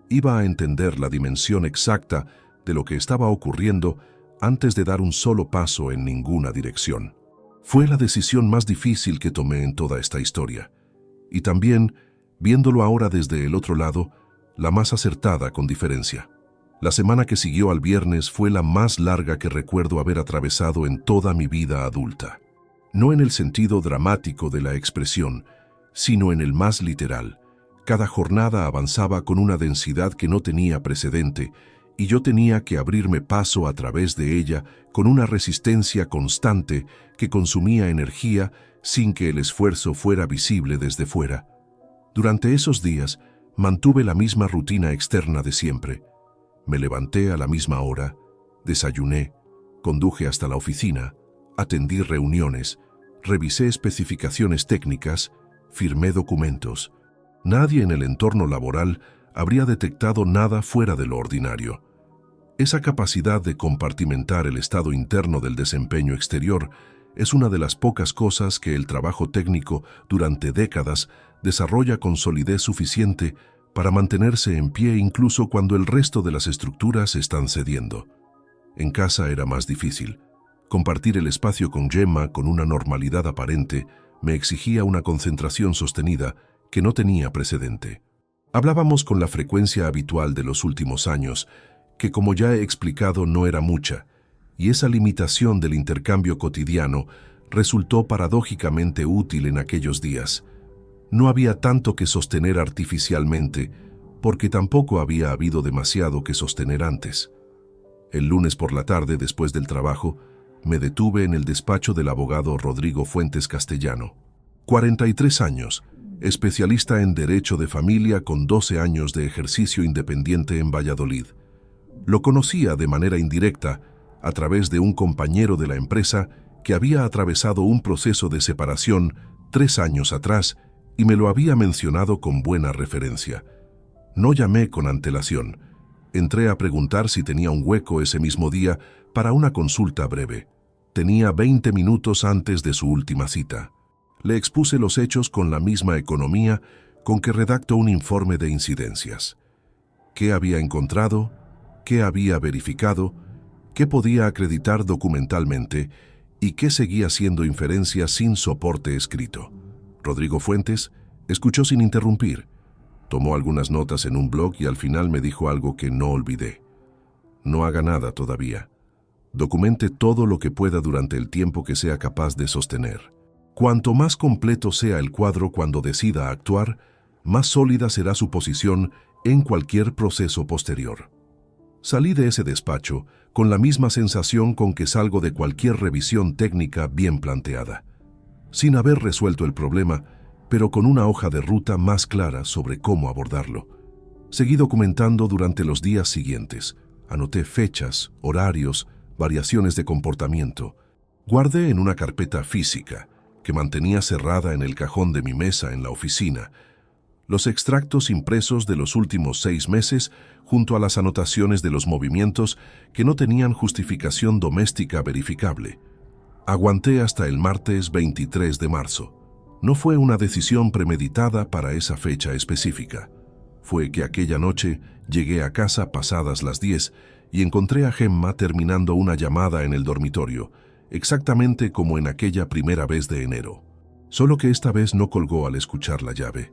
[SPEAKER 1] iba a entender la dimensión exacta de lo que estaba ocurriendo antes de dar un solo paso en ninguna dirección. Fue la decisión más difícil que tomé en toda esta historia, y también, viéndolo ahora desde el otro lado, la más acertada con diferencia. La semana que siguió al viernes fue la más larga que recuerdo haber atravesado en toda mi vida adulta. No en el sentido dramático de la expresión, sino en el más literal. Cada jornada avanzaba con una densidad que no tenía precedente, y yo tenía que abrirme paso a través de ella con una resistencia constante que consumía energía sin que el esfuerzo fuera visible desde fuera. Durante esos días mantuve la misma rutina externa de siempre. Me levanté a la misma hora, desayuné, conduje hasta la oficina, atendí reuniones, revisé especificaciones técnicas, firmé documentos. Nadie en el entorno laboral habría detectado nada fuera de lo ordinario. Esa capacidad de compartimentar el estado interno del desempeño exterior es una de las pocas cosas que el trabajo técnico durante décadas desarrolla con solidez suficiente para mantenerse en pie incluso cuando el resto de las estructuras están cediendo. En casa era más difícil. Compartir el espacio con Gemma con una normalidad aparente me exigía una concentración sostenida que no tenía precedente. Hablábamos con la frecuencia habitual de los últimos años, que como ya he explicado no era mucha, y esa limitación del intercambio cotidiano resultó paradójicamente útil en aquellos días. No había tanto que sostener artificialmente, porque tampoco había habido demasiado que sostener antes. El lunes por la tarde, después del trabajo, me detuve en el despacho del abogado Rodrigo Fuentes Castellano. 43 años, especialista en Derecho de Familia con 12 años de ejercicio independiente en Valladolid. Lo conocía de manera indirecta a través de un compañero de la empresa que había atravesado un proceso de separación 3 años atrás y me lo había mencionado con buena referencia. No llamé con antelación. Entré a preguntar si tenía un hueco ese mismo día para una consulta breve. Tenía 20 minutos antes de su última cita. Le expuse los hechos con la misma economía con que redacto un informe de incidencias. ¿Qué había encontrado? ¿Qué había verificado? ¿Qué podía acreditar documentalmente? ¿Y qué seguía siendo inferencia sin soporte escrito? Rodrigo Fuentes escuchó sin interrumpir. Tomó algunas notas en un blog y al final me dijo algo que no olvidé. No haga nada todavía. Documente todo lo que pueda durante el tiempo que sea capaz de sostener. Cuanto más completo sea el cuadro cuando decida actuar, más sólida será su posición en cualquier proceso posterior. Salí de ese despacho con la misma sensación con que salgo de cualquier revisión técnica bien planteada, sin haber resuelto el problema, pero con una hoja de ruta más clara sobre cómo abordarlo. Seguí documentando durante los días siguientes. Anoté fechas, horarios, variaciones de comportamiento. Guardé en una carpeta física, que mantenía cerrada en el cajón de mi mesa en la oficina, los extractos impresos de los últimos 6 meses junto a las anotaciones de los movimientos que no tenían justificación doméstica verificable. Aguanté hasta el martes 23 de marzo. No fue una decisión premeditada para esa fecha específica. Fue que aquella noche llegué a casa pasadas las 10 y encontré a Gemma terminando una llamada en el dormitorio, exactamente como en aquella primera vez de enero. Solo que esta vez no colgó al escuchar la llave.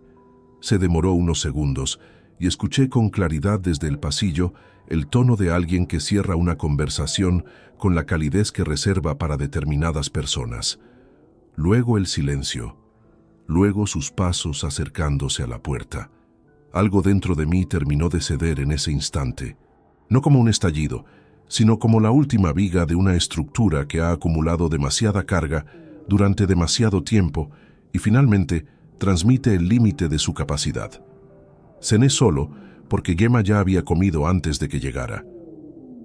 [SPEAKER 1] Se demoró unos segundos y escuché con claridad desde el pasillo el tono de alguien que cierra una conversación con la calidez que reserva para determinadas personas. Luego el silencio. Luego sus pasos acercándose a la puerta. Algo dentro de mí terminó de ceder en ese instante. No como un estallido, sino como la última viga de una estructura que ha acumulado demasiada carga durante demasiado tiempo y finalmente transmite el límite de su capacidad. Cené solo porque Gemma ya había comido antes de que llegara.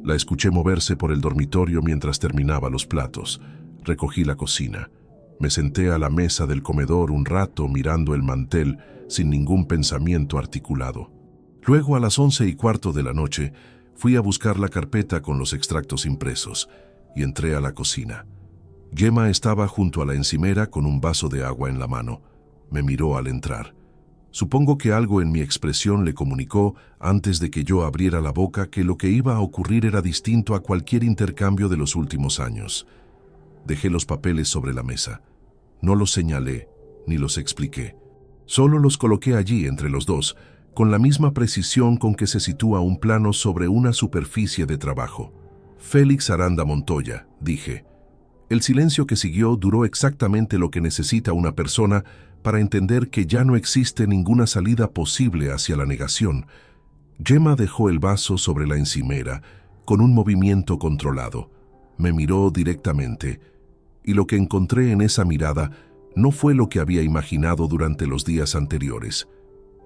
[SPEAKER 1] La escuché moverse por el dormitorio mientras terminaba los platos. Recogí la cocina. Me senté a la mesa del comedor un rato mirando el mantel sin ningún pensamiento articulado. Luego a las 11:15 de la noche fui a buscar la carpeta con los extractos impresos y entré a la cocina. Gemma estaba junto a la encimera con un vaso de agua en la mano. Me miró al entrar. Supongo que algo en mi expresión le comunicó, antes de que yo abriera la boca, que lo que iba a ocurrir era distinto a cualquier intercambio de los últimos años. Dejé los papeles sobre la mesa. No los señalé, ni los expliqué. Solo los coloqué allí entre los dos, con la misma precisión con que se sitúa un plano sobre una superficie de trabajo. Félix Aranda Montoya, dije. El silencio que siguió duró exactamente lo que necesita una persona para entender que ya no existe ninguna salida posible hacia la negación. Gemma dejó el vaso sobre la encimera, con un movimiento controlado. Me miró directamente, y lo que encontré en esa mirada no fue lo que había imaginado durante los días anteriores.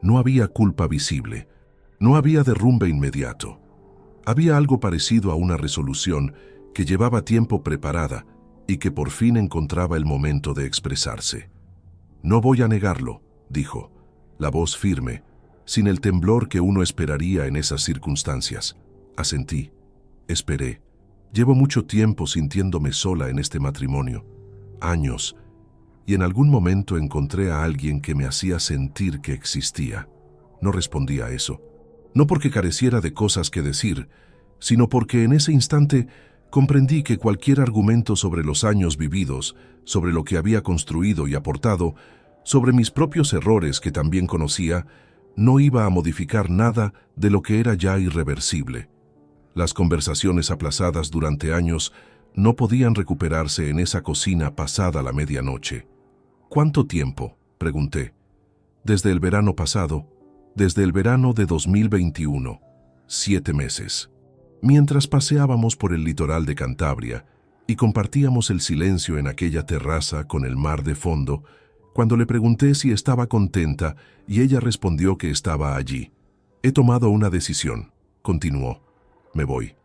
[SPEAKER 1] No había culpa visible, no había derrumbe inmediato. Había algo parecido a una resolución que llevaba tiempo preparada y que por fin encontraba el momento de expresarse. «No voy a negarlo», dijo, la voz firme, sin el temblor que uno esperaría en esas circunstancias. Asentí. Esperé. Llevo mucho tiempo sintiéndome sola en este matrimonio. Años. Y en algún momento encontré a alguien que me hacía sentir que existía. No respondí a eso. No porque careciera de cosas que decir, sino porque en ese instante comprendí que cualquier argumento sobre los años vividos, sobre lo que había construido y aportado, sobre mis propios errores que también conocía, no iba a modificar nada de lo que era ya irreversible. Las conversaciones aplazadas durante años no podían recuperarse en esa cocina pasada la medianoche. «¿Cuánto tiempo?», pregunté. «Desde el verano pasado, desde el verano de 2021, 7 meses». Mientras paseábamos por el litoral de Cantabria y compartíamos el silencio en aquella terraza con el mar de fondo, cuando le pregunté si estaba contenta y ella respondió que estaba allí. «He tomado una decisión», continuó. «Me voy.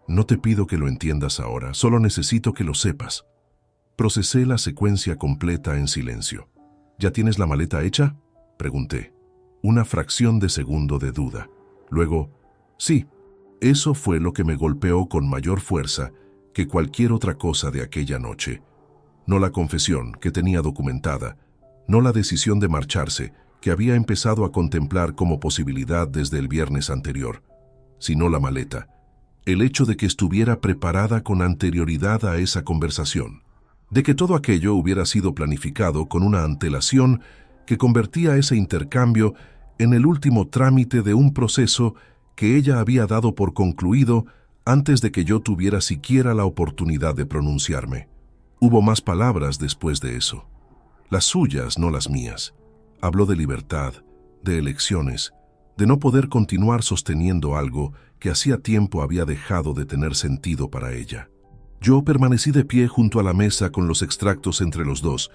[SPEAKER 1] No te pido que lo entiendas ahora, solo necesito que lo sepas». Procesé la secuencia completa en silencio. «¿Ya tienes la maleta hecha?», pregunté. Una fracción de segundo de duda. Luego, «Sí». Eso fue lo que me golpeó con mayor fuerza que cualquier otra cosa de aquella noche. No la confesión, que tenía documentada, no la decisión de marcharse, que había empezado a contemplar como posibilidad desde el viernes anterior, sino la maleta, el hecho de que estuviera preparada con anterioridad a esa conversación, de que todo aquello hubiera sido planificado con una antelación que convertía ese intercambio en el último trámite de un proceso que ella había dado por concluido antes de que yo tuviera siquiera la oportunidad de pronunciarme. Hubo más palabras después de eso. Las suyas, no las mías. Habló de libertad, de elecciones, de no poder continuar sosteniendo algo que hacía tiempo había dejado de tener sentido para ella. Yo permanecí de pie junto a la mesa con los extractos entre los dos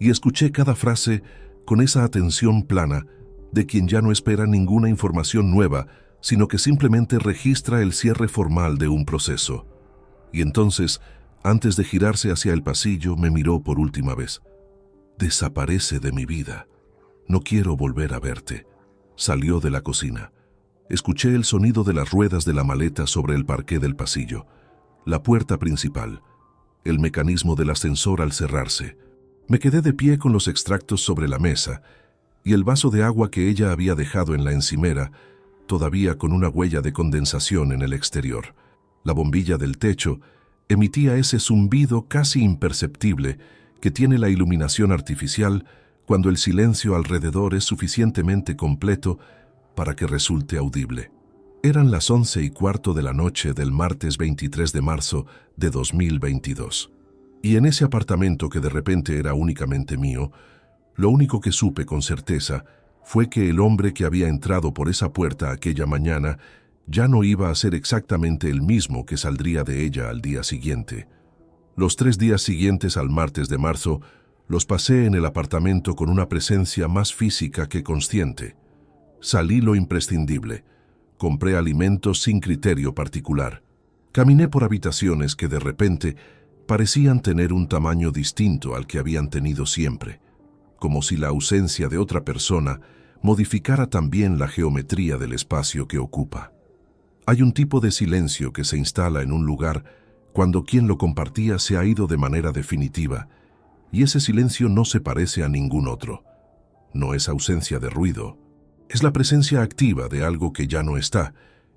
[SPEAKER 1] y escuché cada frase con esa atención plana de quien ya no espera ninguna información nueva, sino que simplemente registra el cierre formal de un proceso. Y entonces, antes de girarse hacia el pasillo, me miró por última vez. «Desaparece de mi vida. No quiero volver a verte». Salió de la cocina. Escuché el sonido de las ruedas de la maleta sobre el parqué del pasillo, la puerta principal, el mecanismo del ascensor al cerrarse. Me quedé de pie con los extractos sobre la mesa y el vaso de agua que ella había dejado en la encimera, todavía con una huella de condensación en el exterior. La bombilla del techo emitía ese zumbido casi imperceptible que tiene la iluminación artificial cuando el silencio alrededor es suficientemente completo para que resulte audible. Eran las 11:15 de la noche del martes 23 de marzo de 2022. Y en ese apartamento que de repente era únicamente mío, lo único que supe con certeza fue que el hombre que había entrado por esa puerta aquella mañana ya no iba a ser exactamente el mismo que saldría de ella al día siguiente. Los 3 días siguientes al martes de marzo los pasé en el apartamento con una presencia más física que consciente. Salí lo imprescindible. Compré alimentos sin criterio particular. Caminé por habitaciones que de repente parecían tener un tamaño distinto al que habían tenido siempre, como si la ausencia de otra persona modificara también la geometría del espacio que ocupa. Hay un tipo de silencio que se instala en un lugar cuando quien lo compartía se ha ido de manera definitiva, y ese silencio no se parece a ningún otro. No es ausencia de ruido, es la presencia activa de algo que ya no está,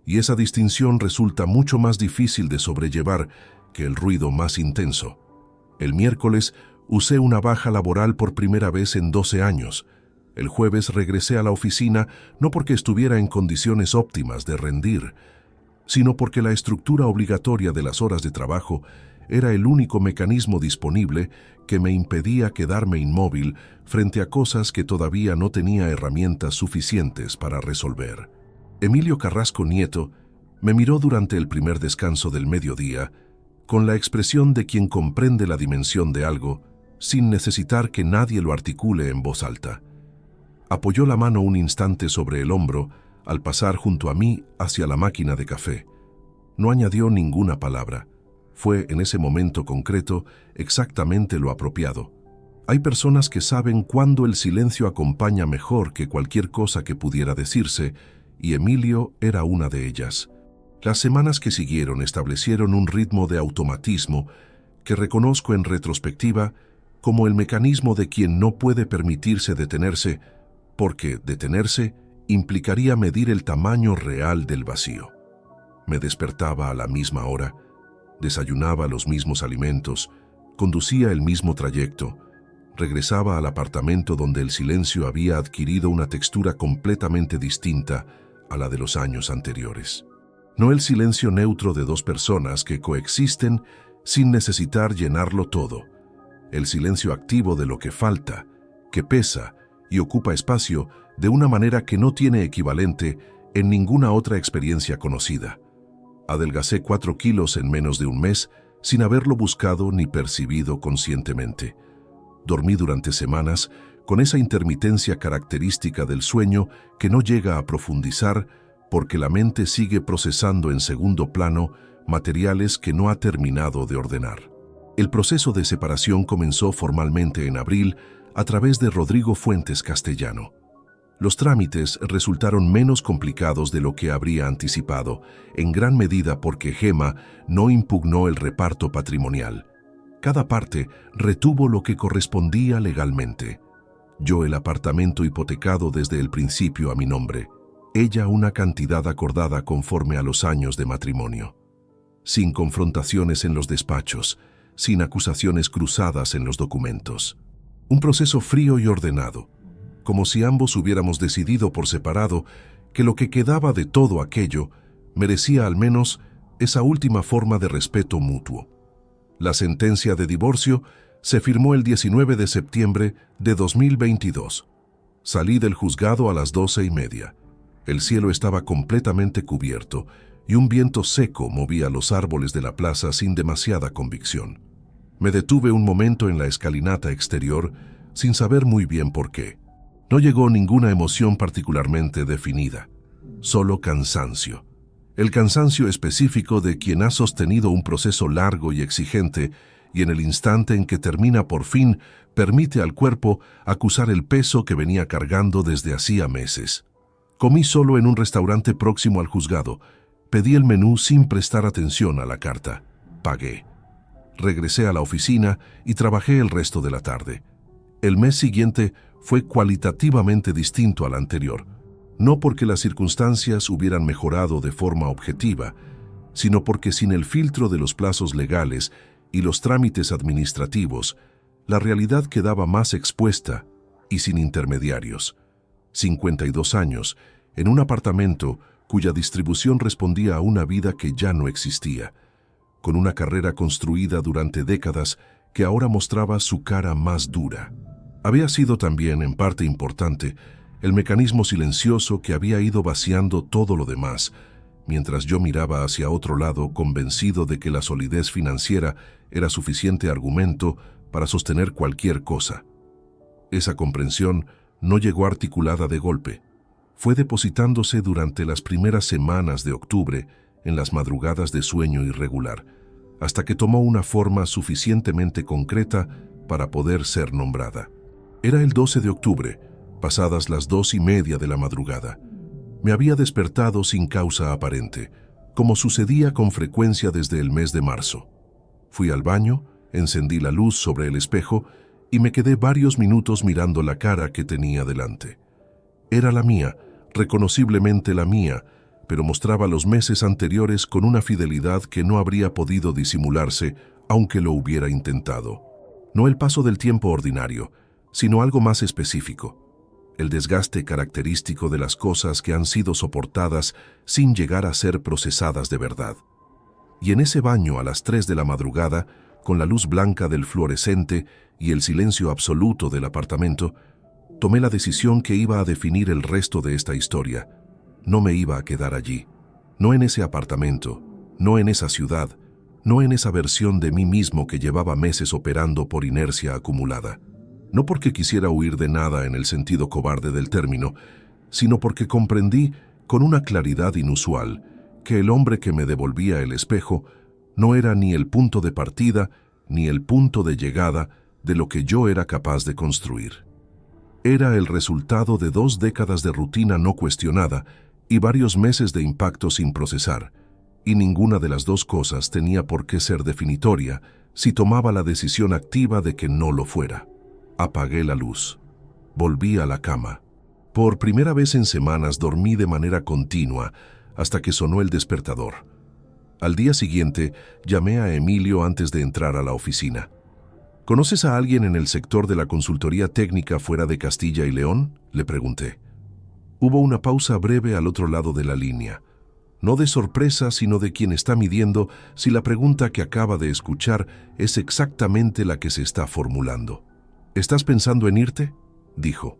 [SPEAKER 1] y esa distinción resulta mucho más difícil de sobrellevar que el ruido más intenso. El miércoles usé una baja laboral por primera vez en 12 años. El jueves regresé a la oficina no porque estuviera en condiciones óptimas de rendir, sino porque la estructura obligatoria de las horas de trabajo era el único mecanismo disponible que me impedía quedarme inmóvil frente a cosas que todavía no tenía herramientas suficientes para resolver. Emilio Carrasco Nieto me miró durante el primer descanso del mediodía con la expresión de quien comprende la dimensión de algo sin necesitar que nadie lo articule en voz alta. Apoyó la mano un instante sobre el hombro al pasar junto a mí hacia la máquina de café. No añadió ninguna palabra. Fue, en ese momento concreto, exactamente lo apropiado. Hay personas que saben cuándo el silencio acompaña mejor que cualquier cosa que pudiera decirse, y Emilio era una de ellas. Las semanas que siguieron establecieron un ritmo de automatismo que reconozco en retrospectiva como el mecanismo de quien no puede permitirse detenerse, porque detenerse implicaría medir el tamaño real del vacío. Me despertaba a la misma hora, desayunaba los mismos alimentos, conducía el mismo trayecto, regresaba al apartamento donde el silencio había adquirido una textura completamente distinta a la de los años anteriores. No el silencio neutro de dos personas que coexisten sin necesitar llenarlo todo. El silencio activo de lo que falta, que pesa y ocupa espacio de una manera que no tiene equivalente en ninguna otra experiencia conocida. Adelgacé 4 kilos en menos de un mes sin haberlo buscado ni percibido conscientemente. Dormí durante semanas con esa intermitencia característica del sueño que no llega a profundizar porque la mente sigue procesando en segundo plano materiales que no ha terminado de ordenar. El proceso de separación comenzó formalmente en abril a través de Rodrigo Fuentes Castellano. Los trámites resultaron menos complicados de lo que habría anticipado, en gran medida porque Gema no impugnó el reparto patrimonial. Cada parte retuvo lo que correspondía legalmente. Yo el apartamento hipotecado desde el principio a mi nombre, ella una cantidad acordada conforme a los años de matrimonio. Sin confrontaciones en los despachos, sin acusaciones cruzadas en los documentos. Un proceso frío y ordenado, como si ambos hubiéramos decidido por separado que lo que quedaba de todo aquello merecía al menos esa última forma de respeto mutuo. La sentencia de divorcio se firmó el 19 de septiembre de 2022. Salí del juzgado a las 12:30. El cielo estaba completamente cubierto y un viento seco movía los árboles de la plaza sin demasiada convicción. Me detuve un momento en la escalinata exterior sin saber muy bien por qué. No llegó ninguna emoción particularmente definida, solo cansancio. El cansancio específico de quien ha sostenido un proceso largo y exigente y en el instante en que termina por fin permite al cuerpo acusar el peso que venía cargando desde hacía meses. Comí solo en un restaurante próximo al juzgado. Pedí el menú sin prestar atención a la carta. Pagué. Regresé a la oficina y trabajé el resto de la tarde. El mes siguiente fue cualitativamente distinto al anterior, no porque las circunstancias hubieran mejorado de forma objetiva, sino porque sin el filtro de los plazos legales y los trámites administrativos, la realidad quedaba más expuesta y sin intermediarios. 52 años, en un apartamento cuya distribución respondía a una vida que ya no existía, con una carrera construida durante décadas que ahora mostraba su cara más dura. Había sido también, en parte importante, el mecanismo silencioso que había ido vaciando todo lo demás, mientras yo miraba hacia otro lado convencido de que la solidez financiera era suficiente argumento para sostener cualquier cosa. Esa comprensión no llegó articulada de golpe. Fue depositándose durante las primeras semanas de octubre en las madrugadas de sueño irregular, hasta que tomó una forma suficientemente concreta para poder ser nombrada. Era el 12 de octubre, pasadas las 2:30 de la madrugada. Me había despertado sin causa aparente, como sucedía con frecuencia desde el mes de marzo. Fui al baño, encendí la luz sobre el espejo y me quedé varios minutos mirando la cara que tenía delante. Era la mía, reconociblemente la mía, pero mostraba los meses anteriores con una fidelidad que no habría podido disimularse aunque lo hubiera intentado. No el paso del tiempo ordinario, sino algo más específico. El desgaste característico de las cosas que han sido soportadas sin llegar a ser procesadas de verdad. Y en ese baño a las 3 de la madrugada, con la luz blanca del fluorescente y el silencio absoluto del apartamento, tomé la decisión que iba a definir el resto de esta historia. No me iba a quedar allí, no en ese apartamento, no en esa ciudad, no en esa versión de mí mismo que llevaba meses operando por inercia acumulada. No porque quisiera huir de nada en el sentido cobarde del término, sino porque comprendí con una claridad inusual que el hombre que me devolvía el espejo no era ni el punto de partida ni el punto de llegada de lo que yo era capaz de construir. Era el resultado de 2 décadas de rutina no cuestionada y varios meses de impacto sin procesar, y ninguna de las dos cosas tenía por qué ser definitoria si tomaba la decisión activa de que no lo fuera. Apagué la luz. Volví a la cama. Por primera vez en semanas dormí de manera continua hasta que sonó el despertador. Al día siguiente llamé a Emilio antes de entrar a la oficina. ¿Conoces a alguien en el sector de la consultoría técnica fuera de Castilla y León?, le pregunté. Hubo una pausa breve al otro lado de la línea. No de sorpresa, sino de quien está midiendo si la pregunta que acaba de escuchar es exactamente la que se está formulando. ¿Estás pensando en irte?, dijo.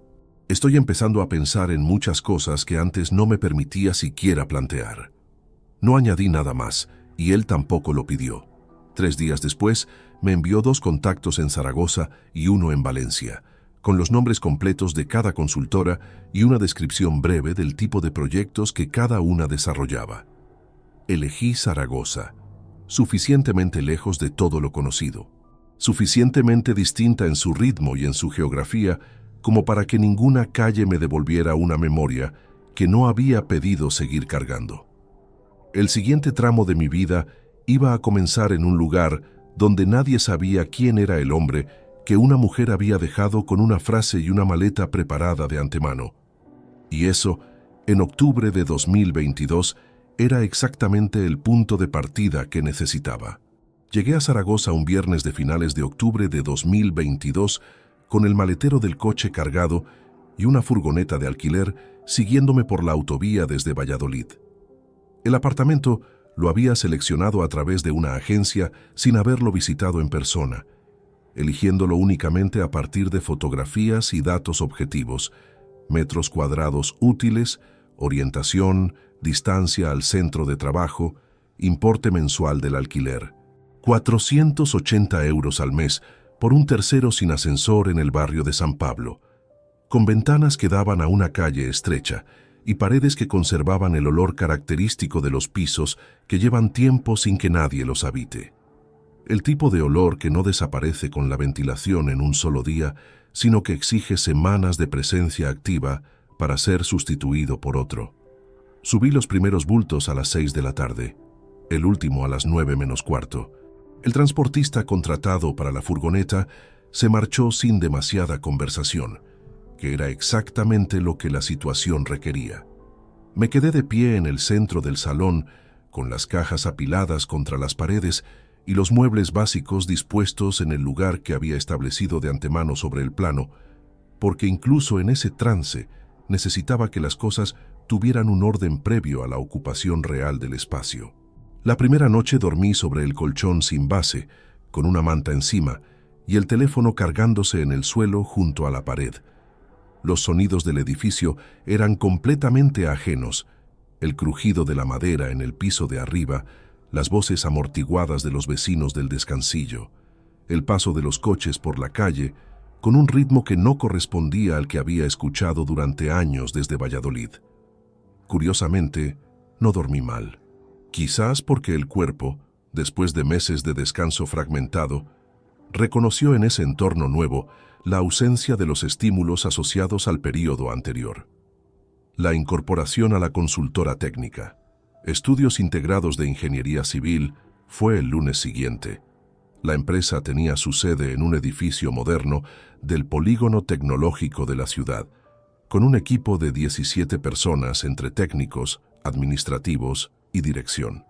[SPEAKER 1] Estoy empezando a pensar en muchas cosas que antes no me permitía siquiera plantear. No añadí nada más, y él tampoco lo pidió. 3 días después, me envió 2 contactos en Zaragoza y 1 en Valencia, con los nombres completos de cada consultora y una descripción breve del tipo de proyectos que cada una desarrollaba. Elegí Zaragoza, suficientemente lejos de todo lo conocido, suficientemente distinta en su ritmo y en su geografía como para que ninguna calle me devolviera una memoria que no había pedido seguir cargando. El siguiente tramo de mi vida iba a comenzar en un lugar donde nadie sabía quién era el hombre que una mujer había dejado con una frase y una maleta preparada de antemano. Y eso, en octubre de 2022, era exactamente el punto de partida que necesitaba. Llegué a Zaragoza un viernes de finales de octubre de 2022 con el maletero del coche cargado y una furgoneta de alquiler siguiéndome por la autovía desde Valladolid. El apartamento lo había seleccionado a través de una agencia sin haberlo visitado en persona, eligiéndolo únicamente a partir de fotografías y datos objetivos, metros cuadrados útiles, orientación, distancia al centro de trabajo, importe mensual del alquiler. 480 € al mes por un tercero sin ascensor en el barrio de San Pablo, con ventanas que daban a una calle estrecha y paredes que conservaban el olor característico de los pisos que llevan tiempo sin que nadie los habite. El tipo de olor que no desaparece con la ventilación en un solo día, sino que exige semanas de presencia activa para ser sustituido por otro. Subí los primeros bultos a las 6 de la tarde, el último a las 9 menos cuarto. El transportista contratado para la furgoneta se marchó sin demasiada conversación, que era exactamente lo que la situación requería. Me quedé de pie en el centro del salón, con las cajas apiladas contra las paredes y los muebles básicos dispuestos en el lugar que había establecido de antemano sobre el plano, porque incluso en ese trance necesitaba que las cosas tuvieran un orden previo a la ocupación real del espacio. La primera noche dormí sobre el colchón sin base, con una manta encima, y el teléfono cargándose en el suelo junto a la pared. Los sonidos del edificio eran completamente ajenos: el crujido de la madera en el piso de arriba, las voces amortiguadas de los vecinos del descansillo, el paso de los coches por la calle, con un ritmo que no correspondía al que había escuchado durante años desde Valladolid. Curiosamente, no dormí mal. Quizás porque el cuerpo, después de meses de descanso fragmentado, reconoció en ese entorno nuevo la ausencia de los estímulos asociados al período anterior. La incorporación a la consultora técnica, estudios integrados de ingeniería civil, fue el lunes siguiente. La empresa tenía su sede en un edificio moderno del polígono tecnológico de la ciudad, con un equipo de 17 personas entre técnicos, administrativos y dirección.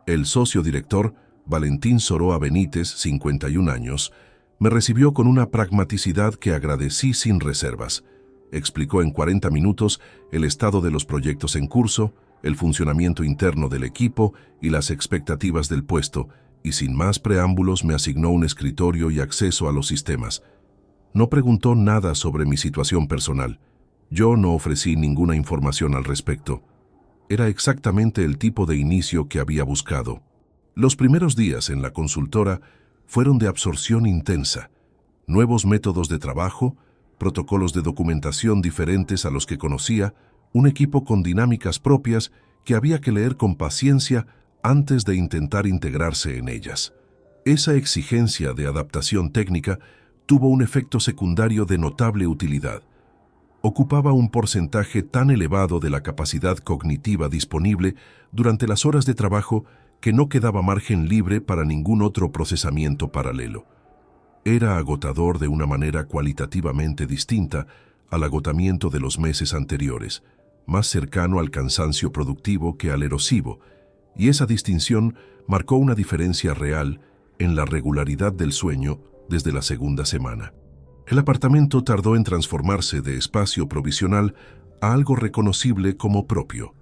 [SPEAKER 1] El socio director, Valentín Soroa Benítez, 51 años, me recibió con una pragmaticidad que agradecí sin reservas. Explicó en 40 minutos el estado de los proyectos en curso, el funcionamiento interno del equipo y las expectativas del puesto, y sin más preámbulos me asignó un escritorio y acceso a los sistemas. No preguntó nada sobre mi situación personal. Yo no ofrecí ninguna información al respecto. Era exactamente el tipo de inicio que había buscado. Los primeros días en la consultora fueron de absorción intensa. Nuevos métodos de trabajo, protocolos de documentación diferentes a los que conocía, un equipo con dinámicas propias que había que leer con paciencia antes de intentar integrarse en ellas. Esa exigencia de adaptación técnica tuvo un efecto secundario de notable utilidad. Ocupaba un porcentaje tan elevado de la capacidad cognitiva disponible durante las horas de trabajo que no quedaba margen libre para ningún otro procesamiento paralelo. Era agotador de una manera cualitativamente distinta al agotamiento de los meses anteriores, más cercano al cansancio productivo que al erosivo, y esa distinción marcó una diferencia real en la regularidad del sueño desde la segunda semana. El apartamento tardó en transformarse de espacio provisional a algo reconocible como propio.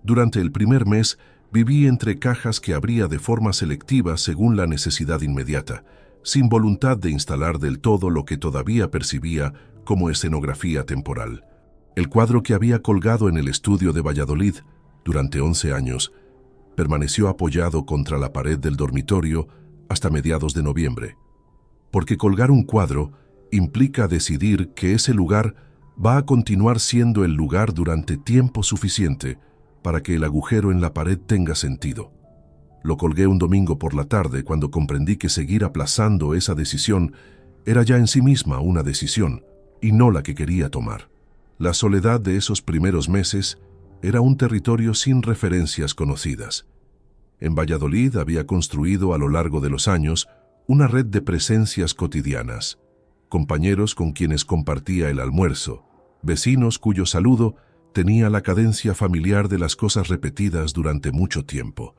[SPEAKER 1] Durante el primer mes viví entre cajas que abría de forma selectiva según la necesidad inmediata, sin voluntad de instalar del todo lo que todavía percibía como escenografía temporal. El cuadro que había colgado en el estudio de Valladolid durante 11 años permaneció apoyado contra la pared del dormitorio hasta mediados de noviembre. Porque colgar un cuadro implica decidir que ese lugar va a continuar siendo el lugar durante tiempo suficiente para que el agujero en la pared tenga sentido. Lo colgué un domingo por la tarde cuando comprendí que seguir aplazando esa decisión era ya en sí misma una decisión y no la que quería tomar. La soledad de esos primeros meses era un territorio sin referencias conocidas. En Valladolid había construido a lo largo de los años una red de presencias cotidianas, compañeros con quienes compartía el almuerzo, vecinos cuyo saludo tenía la cadencia familiar de las cosas repetidas durante mucho tiempo,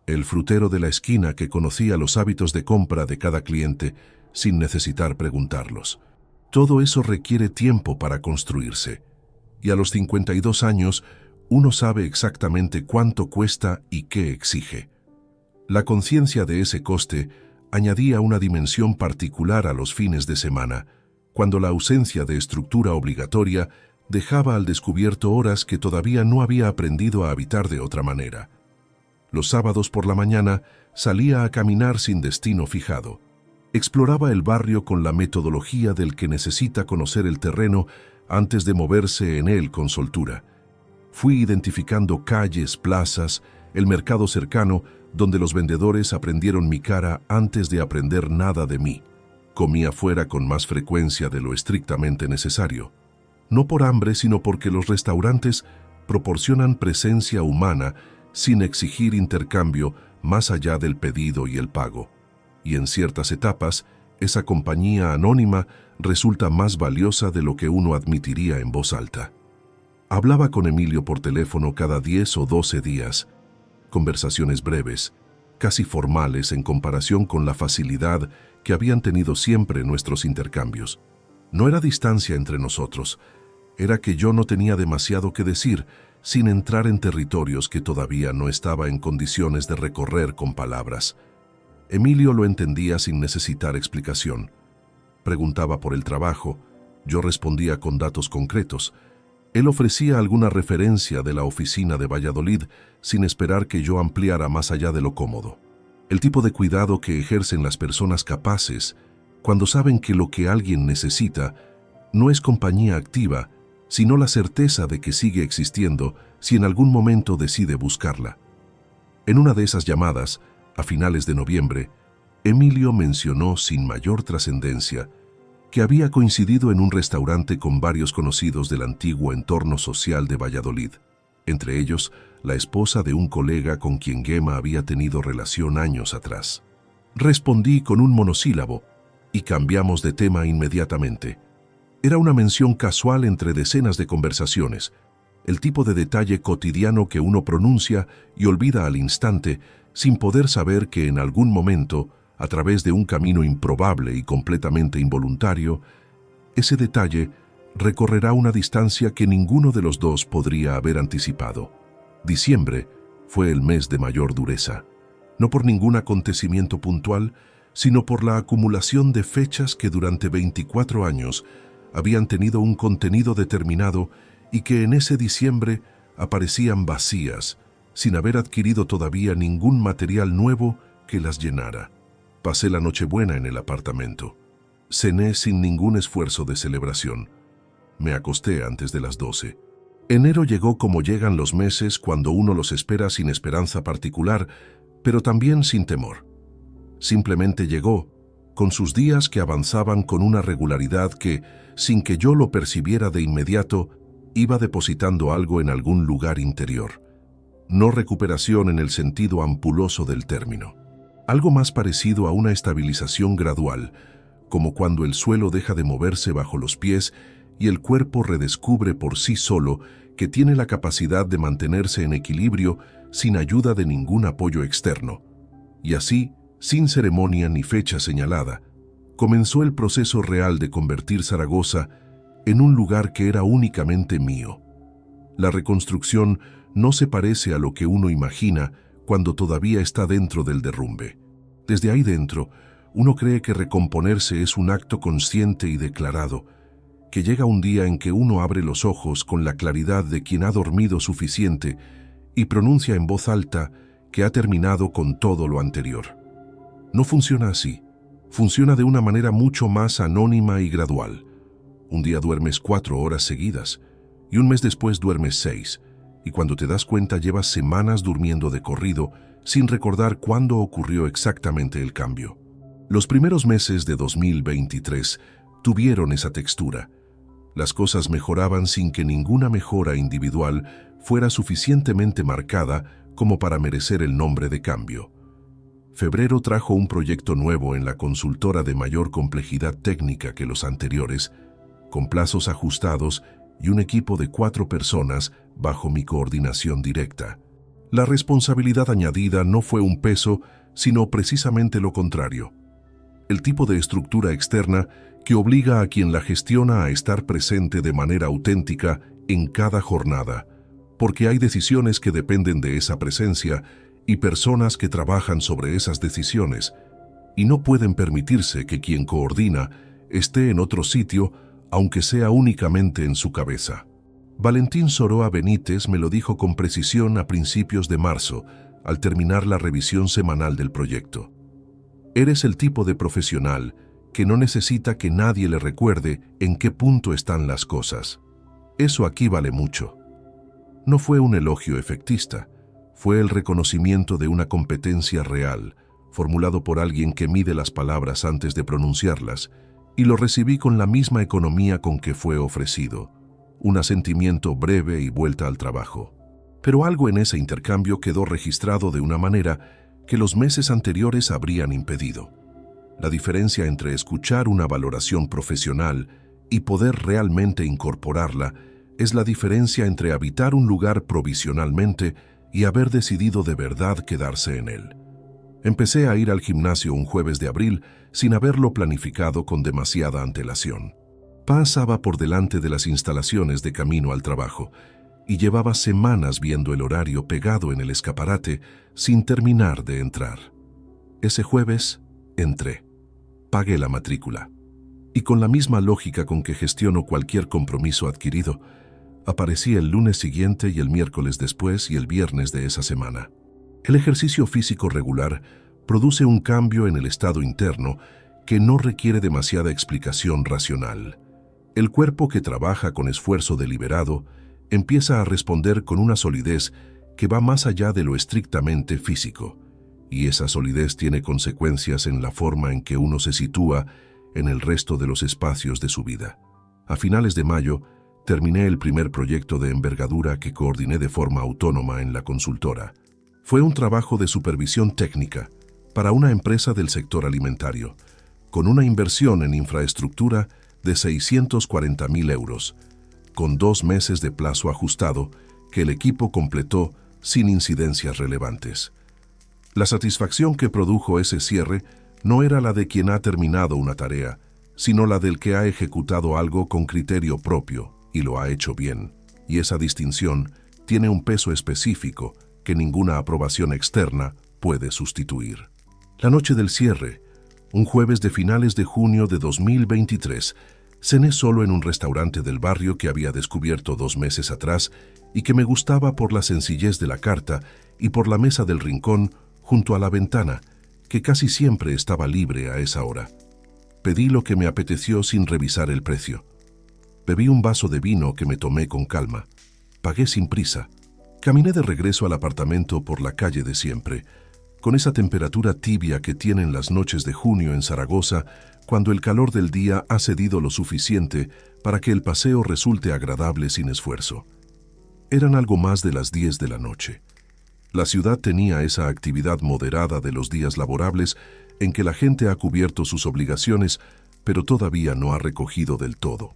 [SPEAKER 1] el frutero de la esquina que conocía los hábitos de compra de cada cliente sin necesitar preguntarlos. Todo eso requiere tiempo para construirse, y a los 52 años uno sabe exactamente cuánto cuesta y qué exige. La conciencia de ese coste añadía una dimensión particular a los fines de semana, cuando la ausencia de estructura obligatoria dejaba al descubierto horas que todavía no había aprendido a habitar de otra manera. Los sábados por la mañana salía a caminar sin destino fijado. Exploraba el barrio con la metodología del que necesita conocer el terreno antes de moverse en él con soltura. Fui identificando calles, plazas, el mercado cercano, donde los vendedores aprendieron mi cara antes de aprender nada de mí. Comía fuera con más frecuencia de lo estrictamente necesario. No por hambre, sino porque los restaurantes proporcionan presencia humana sin exigir intercambio más allá del pedido y el pago. Y en ciertas etapas, esa compañía anónima resulta más valiosa de lo que uno admitiría en voz alta. Hablaba con Emilio por teléfono cada 10 o 12 días, conversaciones breves, casi formales en comparación con la facilidad que habían tenido siempre nuestros intercambios. No era distancia entre nosotros, era que yo no tenía demasiado que decir, sin entrar en territorios que todavía no estaba en condiciones de recorrer con palabras. Emilio lo entendía sin necesitar explicación. Preguntaba por el trabajo, yo respondía con datos concretos. Él ofrecía alguna referencia de la oficina de Valladolid sin esperar que yo ampliara más allá de lo cómodo. El tipo de cuidado que ejercen las personas capaces cuando saben que lo que alguien necesita no es compañía activa, sino la certeza de que sigue existiendo si en algún momento decide buscarla. En una de esas llamadas, a finales de noviembre, Emilio mencionó sin mayor trascendencia que había coincidido en un restaurante con varios conocidos del antiguo entorno social de Valladolid, entre ellos la esposa de un colega con quien Gemma había tenido relación años atrás. Respondí con un monosílabo y cambiamos de tema inmediatamente. Era una mención casual entre decenas de conversaciones, el tipo de detalle cotidiano que uno pronuncia y olvida al instante sin poder saber que en algún momento, a través de un camino improbable y completamente involuntario, ese detalle recorrerá una distancia que ninguno de los dos podría haber anticipado. Diciembre fue el mes de mayor dureza, no por ningún acontecimiento puntual, sino por la acumulación de fechas que durante 24 años habían tenido un contenido determinado y que en ese diciembre aparecían vacías, sin haber adquirido todavía ningún material nuevo que las llenara. Pasé la Nochebuena en el apartamento. Cené sin ningún esfuerzo de celebración. Me acosté antes de las 12. Enero llegó como llegan los meses cuando uno los espera sin esperanza particular, pero también sin temor. Simplemente llegó, con sus días que avanzaban con una regularidad que, sin que yo lo percibiera de inmediato, iba depositando algo en algún lugar interior. No recuperación en el sentido ampuloso del término. Algo más parecido a una estabilización gradual, como cuando el suelo deja de moverse bajo los pies y el cuerpo redescubre por sí solo que tiene la capacidad de mantenerse en equilibrio sin ayuda de ningún apoyo externo. Y así, sin ceremonia ni fecha señalada, comenzó el proceso real de convertir Zaragoza en un lugar que era únicamente mío. La reconstrucción no se parece a lo que uno imagina cuando todavía está dentro del derrumbe. Desde ahí dentro, uno cree que recomponerse es un acto consciente y declarado, que llega un día en que uno abre los ojos con la claridad de quien ha dormido suficiente y pronuncia en voz alta que ha terminado con todo lo anterior. No funciona así. Funciona de una manera mucho más anónima y gradual. Un día duermes 4 horas seguidas y un mes después duermes 6, y cuando te das cuenta llevas semanas durmiendo de corrido sin recordar cuándo ocurrió exactamente el cambio. Los primeros meses de 2023 tuvieron esa textura. Las cosas mejoraban sin que ninguna mejora individual fuera suficientemente marcada como para merecer el nombre de cambio. Febrero trajo un proyecto nuevo en la consultora de mayor complejidad técnica que los anteriores, con plazos ajustados y un equipo de 4 personas bajo mi coordinación directa. La responsabilidad añadida no fue un peso, sino precisamente lo contrario. El tipo de estructura externa que obliga a quien la gestiona a estar presente de manera auténtica en cada jornada, porque hay decisiones que dependen de esa presencia y personas que trabajan sobre esas decisiones, y no pueden permitirse que quien coordina esté en otro sitio, aunque sea únicamente en su cabeza. Valentín Soroa Benítez me lo dijo con precisión a principios de marzo, al terminar la revisión semanal del proyecto. Eres el tipo de profesional que no necesita que nadie le recuerde en qué punto están las cosas. Eso aquí vale mucho. No fue un elogio efectista, fue el reconocimiento de una competencia real, formulado por alguien que mide las palabras antes de pronunciarlas, y lo recibí con la misma economía con que fue ofrecido, un asentimiento breve y vuelta al trabajo. Pero algo en ese intercambio quedó registrado de una manera que los meses anteriores habrían impedido. La diferencia entre escuchar una valoración profesional y poder realmente incorporarla es la diferencia entre habitar un lugar provisionalmente y haber decidido de verdad quedarse en él. Empecé a ir al gimnasio un jueves de abril sin haberlo planificado con demasiada antelación. Pasaba por delante de las instalaciones de camino al trabajo y llevaba semanas viendo el horario pegado en el escaparate sin terminar de entrar. Ese jueves entré, pagué la matrícula y con la misma lógica con que gestiono cualquier compromiso adquirido, aparecí el lunes siguiente y el miércoles después y el viernes de esa semana. El ejercicio físico regular produce un cambio en el estado interno que no requiere demasiada explicación racional. El cuerpo que trabaja con esfuerzo deliberado empieza a responder con una solidez que va más allá de lo estrictamente físico, y esa solidez tiene consecuencias en la forma en que uno se sitúa en el resto de los espacios de su vida. A finales de mayo, terminé el primer proyecto de envergadura que coordiné de forma autónoma en la consultora. Fue un trabajo de supervisión técnica para una empresa del sector alimentario, con una inversión en infraestructura de 640.000 euros, con 2 meses de plazo ajustado que el equipo completó sin incidencias relevantes. La satisfacción que produjo ese cierre no era la de quien ha terminado una tarea, sino la del que ha ejecutado algo con criterio propio y lo ha hecho bien, y esa distinción tiene un peso específico que ninguna aprobación externa puede sustituir. La noche del cierre, un jueves de finales de junio de 2023, cené solo en un restaurante del barrio que había descubierto 2 meses atrás y que me gustaba por la sencillez de la carta y por la mesa del rincón junto a la ventana, que casi siempre estaba libre a esa hora. Pedí lo que me apeteció sin revisar el precio. Bebí un vaso de vino que me tomé con calma. Pagué sin prisa. Caminé de regreso al apartamento por la calle de siempre, con esa temperatura tibia que tienen las noches de junio en Zaragoza, cuando el calor del día ha cedido lo suficiente para que el paseo resulte agradable sin esfuerzo. Eran algo más de las 10 de la noche. La ciudad tenía esa actividad moderada de los días laborables en que la gente ha cubierto sus obligaciones, pero todavía no ha recogido del todo.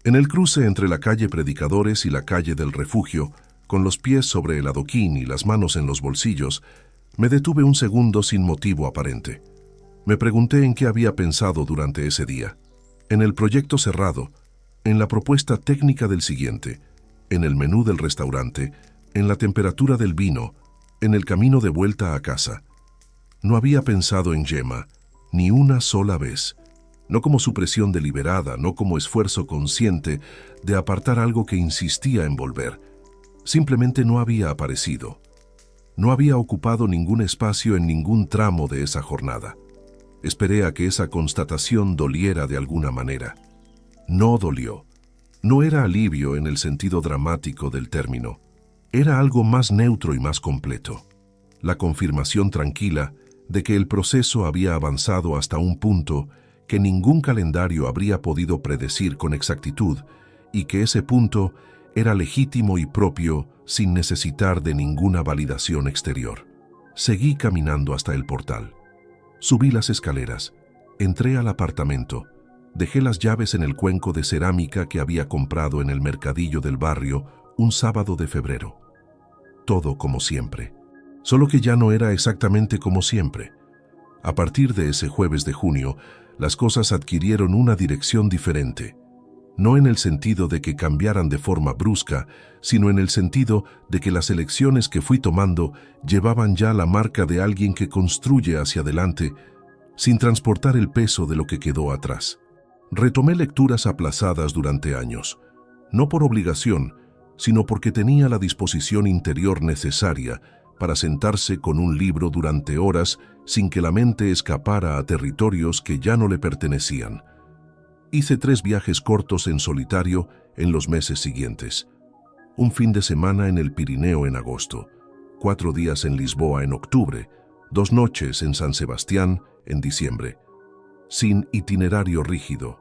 [SPEAKER 1] En el cruce entre la calle Predicadores y la calle del Refugio, con los pies sobre el adoquín y las manos en los bolsillos, me detuve un segundo sin motivo aparente. Me pregunté en qué había pensado durante ese día. En el proyecto cerrado, en la propuesta técnica del siguiente, en el menú del restaurante, en la temperatura del vino, en el camino de vuelta a casa. No había pensado en Gemma, ni una sola vez. No como supresión deliberada, no como esfuerzo consciente de apartar algo que insistía en volver. Simplemente no había aparecido. No había ocupado ningún espacio en ningún tramo de esa jornada. Esperé a que esa constatación doliera de alguna manera. No dolió. No era alivio en el sentido dramático del término. Era algo más neutro y más completo. La confirmación tranquila de que el proceso había avanzado hasta un punto que ningún calendario habría podido predecir con exactitud y que ese punto era legítimo y propio sin necesitar de ninguna validación exterior. Seguí caminando hasta el portal. Subí las escaleras, entré al apartamento, dejé las llaves en el cuenco de cerámica que había comprado en el mercadillo del barrio un sábado de febrero. Todo como siempre, solo que ya no era exactamente como siempre. A partir de ese jueves de junio, las cosas adquirieron una dirección diferente. No en el sentido de que cambiaran de forma brusca, sino en el sentido de que las elecciones que fui tomando llevaban ya la marca de alguien que construye hacia adelante, sin transportar el peso de lo que quedó atrás. Retomé lecturas aplazadas durante años, no por obligación, sino porque tenía la disposición interior necesaria para sentarse con un libro durante horas sin que la mente escapara a territorios que ya no le pertenecían. Hice 3 viajes cortos en solitario en los meses siguientes. Un fin de semana en el Pirineo en agosto, 4 días en Lisboa en octubre, 2 noches en San Sebastián en diciembre. Sin itinerario rígido,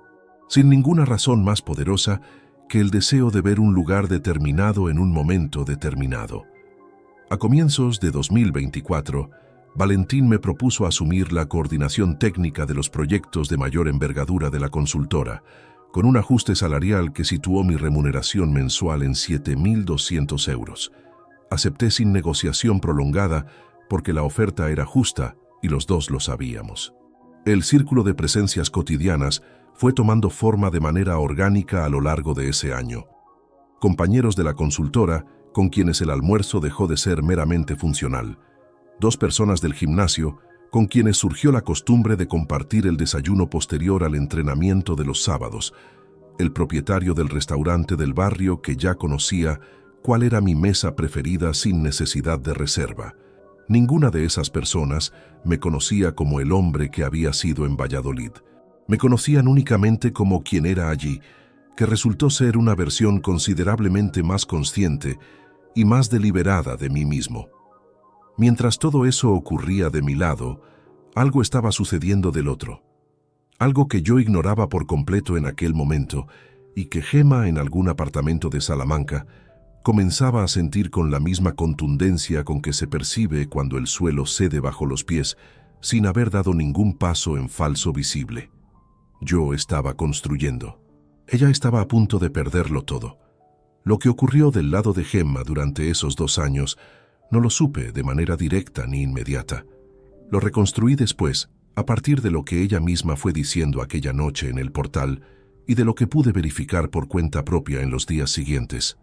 [SPEAKER 1] sin ninguna razón más poderosa que el deseo de ver un lugar determinado en un momento determinado. A comienzos de 2024, Valentín me propuso asumir la coordinación técnica de los proyectos de mayor envergadura de la consultora, con un ajuste salarial que situó mi remuneración mensual en 7.200 euros. Acepté sin negociación prolongada porque la oferta era justa y los dos lo sabíamos. El círculo de presencias cotidianas fue tomando forma de manera orgánica a lo largo de ese año. Compañeros de la consultora, con quienes el almuerzo dejó de ser meramente funcional. 2 personas del gimnasio, con quienes surgió la costumbre de compartir el desayuno posterior al entrenamiento de los sábados. El propietario del restaurante del barrio que ya conocía cuál era mi mesa preferida sin necesidad de reserva. Ninguna de esas personas me conocía como el hombre que había sido en Valladolid. Me conocían únicamente como quien era allí, que resultó ser una versión considerablemente más consciente y más deliberada de mí mismo. Mientras todo eso ocurría de mi lado, algo estaba sucediendo del otro. Algo que yo ignoraba por completo en aquel momento y que Gemma, en algún apartamento de Salamanca, comenzaba a sentir con la misma contundencia con que se percibe cuando el suelo cede bajo los pies sin haber dado ningún paso en falso visible. Yo estaba construyendo. Ella estaba a punto de perderlo todo. Lo que ocurrió del lado de Gemma durante esos 2 años no lo supe de manera directa ni inmediata. Lo reconstruí después, a partir de lo que ella misma fue diciendo aquella noche en el portal y de lo que pude verificar por cuenta propia en los días siguientes,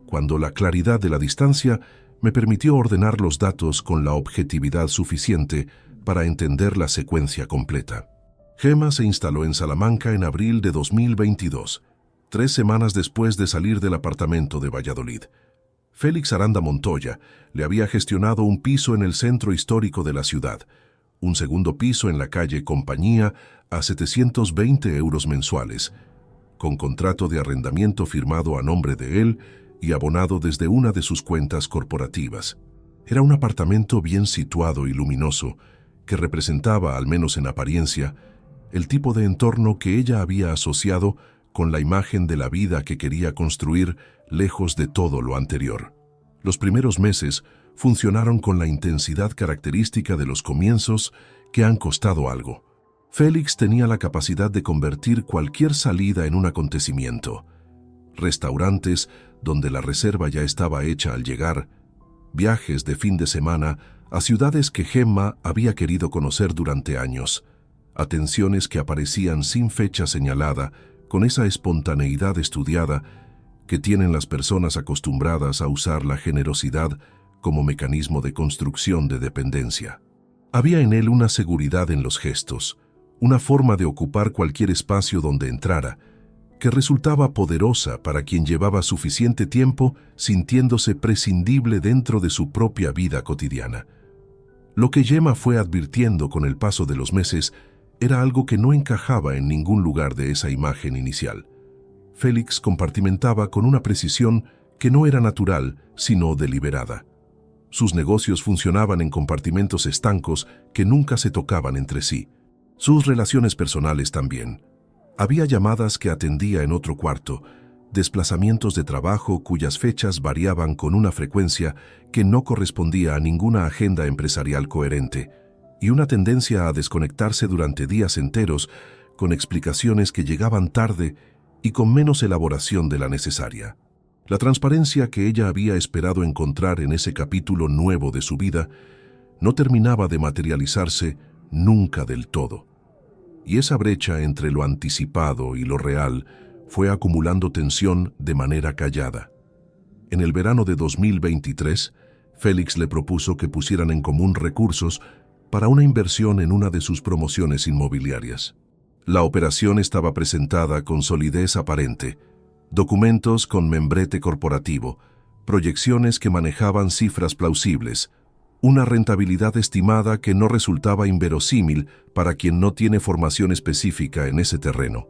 [SPEAKER 1] cuando la claridad de la distancia me permitió ordenar los datos con la objetividad suficiente para entender la secuencia completa. Gemma se instaló en Salamanca en abril de 2022, 3 semanas después de salir del apartamento de Valladolid. Félix Aranda Montoya le había gestionado un piso en el centro histórico de la ciudad, un segundo piso en la calle Compañía a 720 euros mensuales, con contrato de arrendamiento firmado a nombre de él y abonado desde una de sus cuentas corporativas. Era un apartamento bien situado y luminoso, que representaba, al menos en apariencia, el tipo de entorno que ella había asociado con la imagen de la vida que quería construir lejos de todo lo anterior. Los primeros meses funcionaron con la intensidad característica de los comienzos que han costado algo. Félix tenía la capacidad de convertir cualquier salida en un acontecimiento. Restaurantes donde la reserva ya estaba hecha al llegar, viajes de fin de semana a ciudades que Gemma había querido conocer durante años, atenciones que aparecían sin fecha señalada, con esa espontaneidad estudiada que tienen las personas acostumbradas a usar la generosidad como mecanismo de construcción de dependencia. Había en él una seguridad en los gestos, una forma de ocupar cualquier espacio donde entrara, que resultaba poderosa para quien llevaba suficiente tiempo sintiéndose prescindible dentro de su propia vida cotidiana. Lo que Gemma fue advirtiendo con el paso de los meses era algo que no encajaba en ningún lugar de esa imagen inicial. Félix compartimentaba con una precisión que no era natural, sino deliberada. Sus negocios funcionaban en compartimentos estancos que nunca se tocaban entre sí. Sus relaciones personales también. Había llamadas que atendía en otro cuarto, desplazamientos de trabajo cuyas fechas variaban con una frecuencia que no correspondía a ninguna agenda empresarial coherente, y una tendencia a desconectarse durante días enteros con explicaciones que llegaban tarde y con menos elaboración de la necesaria. La transparencia que ella había esperado encontrar en ese capítulo nuevo de su vida no terminaba de materializarse nunca del todo. Y esa brecha entre lo anticipado y lo real fue acumulando tensión de manera callada. En el verano de 2023, Félix le propuso que pusieran en común recursos para una inversión en una de sus promociones inmobiliarias. La operación estaba presentada con solidez aparente, documentos con membrete corporativo, proyecciones que manejaban cifras plausibles, una rentabilidad estimada que no resultaba inverosímil para quien no tiene formación específica en ese terreno.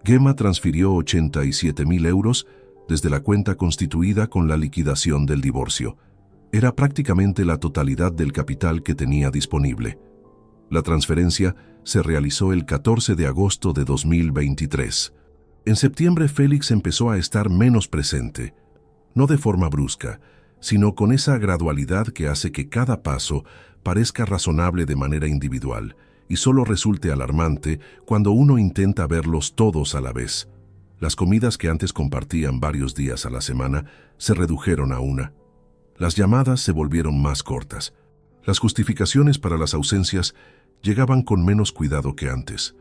[SPEAKER 1] Gemma transfirió 87.000 euros desde la cuenta constituida con la liquidación del divorcio. Era prácticamente la totalidad del capital que tenía disponible. La transferencia se realizó el 14 de agosto de 2023. En septiembre Félix empezó a estar menos presente, no de forma brusca, sino con esa gradualidad que hace que cada paso parezca razonable de manera individual y solo resulte alarmante cuando uno intenta verlos todos a la vez. Las comidas que antes compartían varios días a la semana se redujeron a una. Las llamadas se volvieron más cortas. Las justificaciones para las ausencias llegaban con menos cuidado que antes,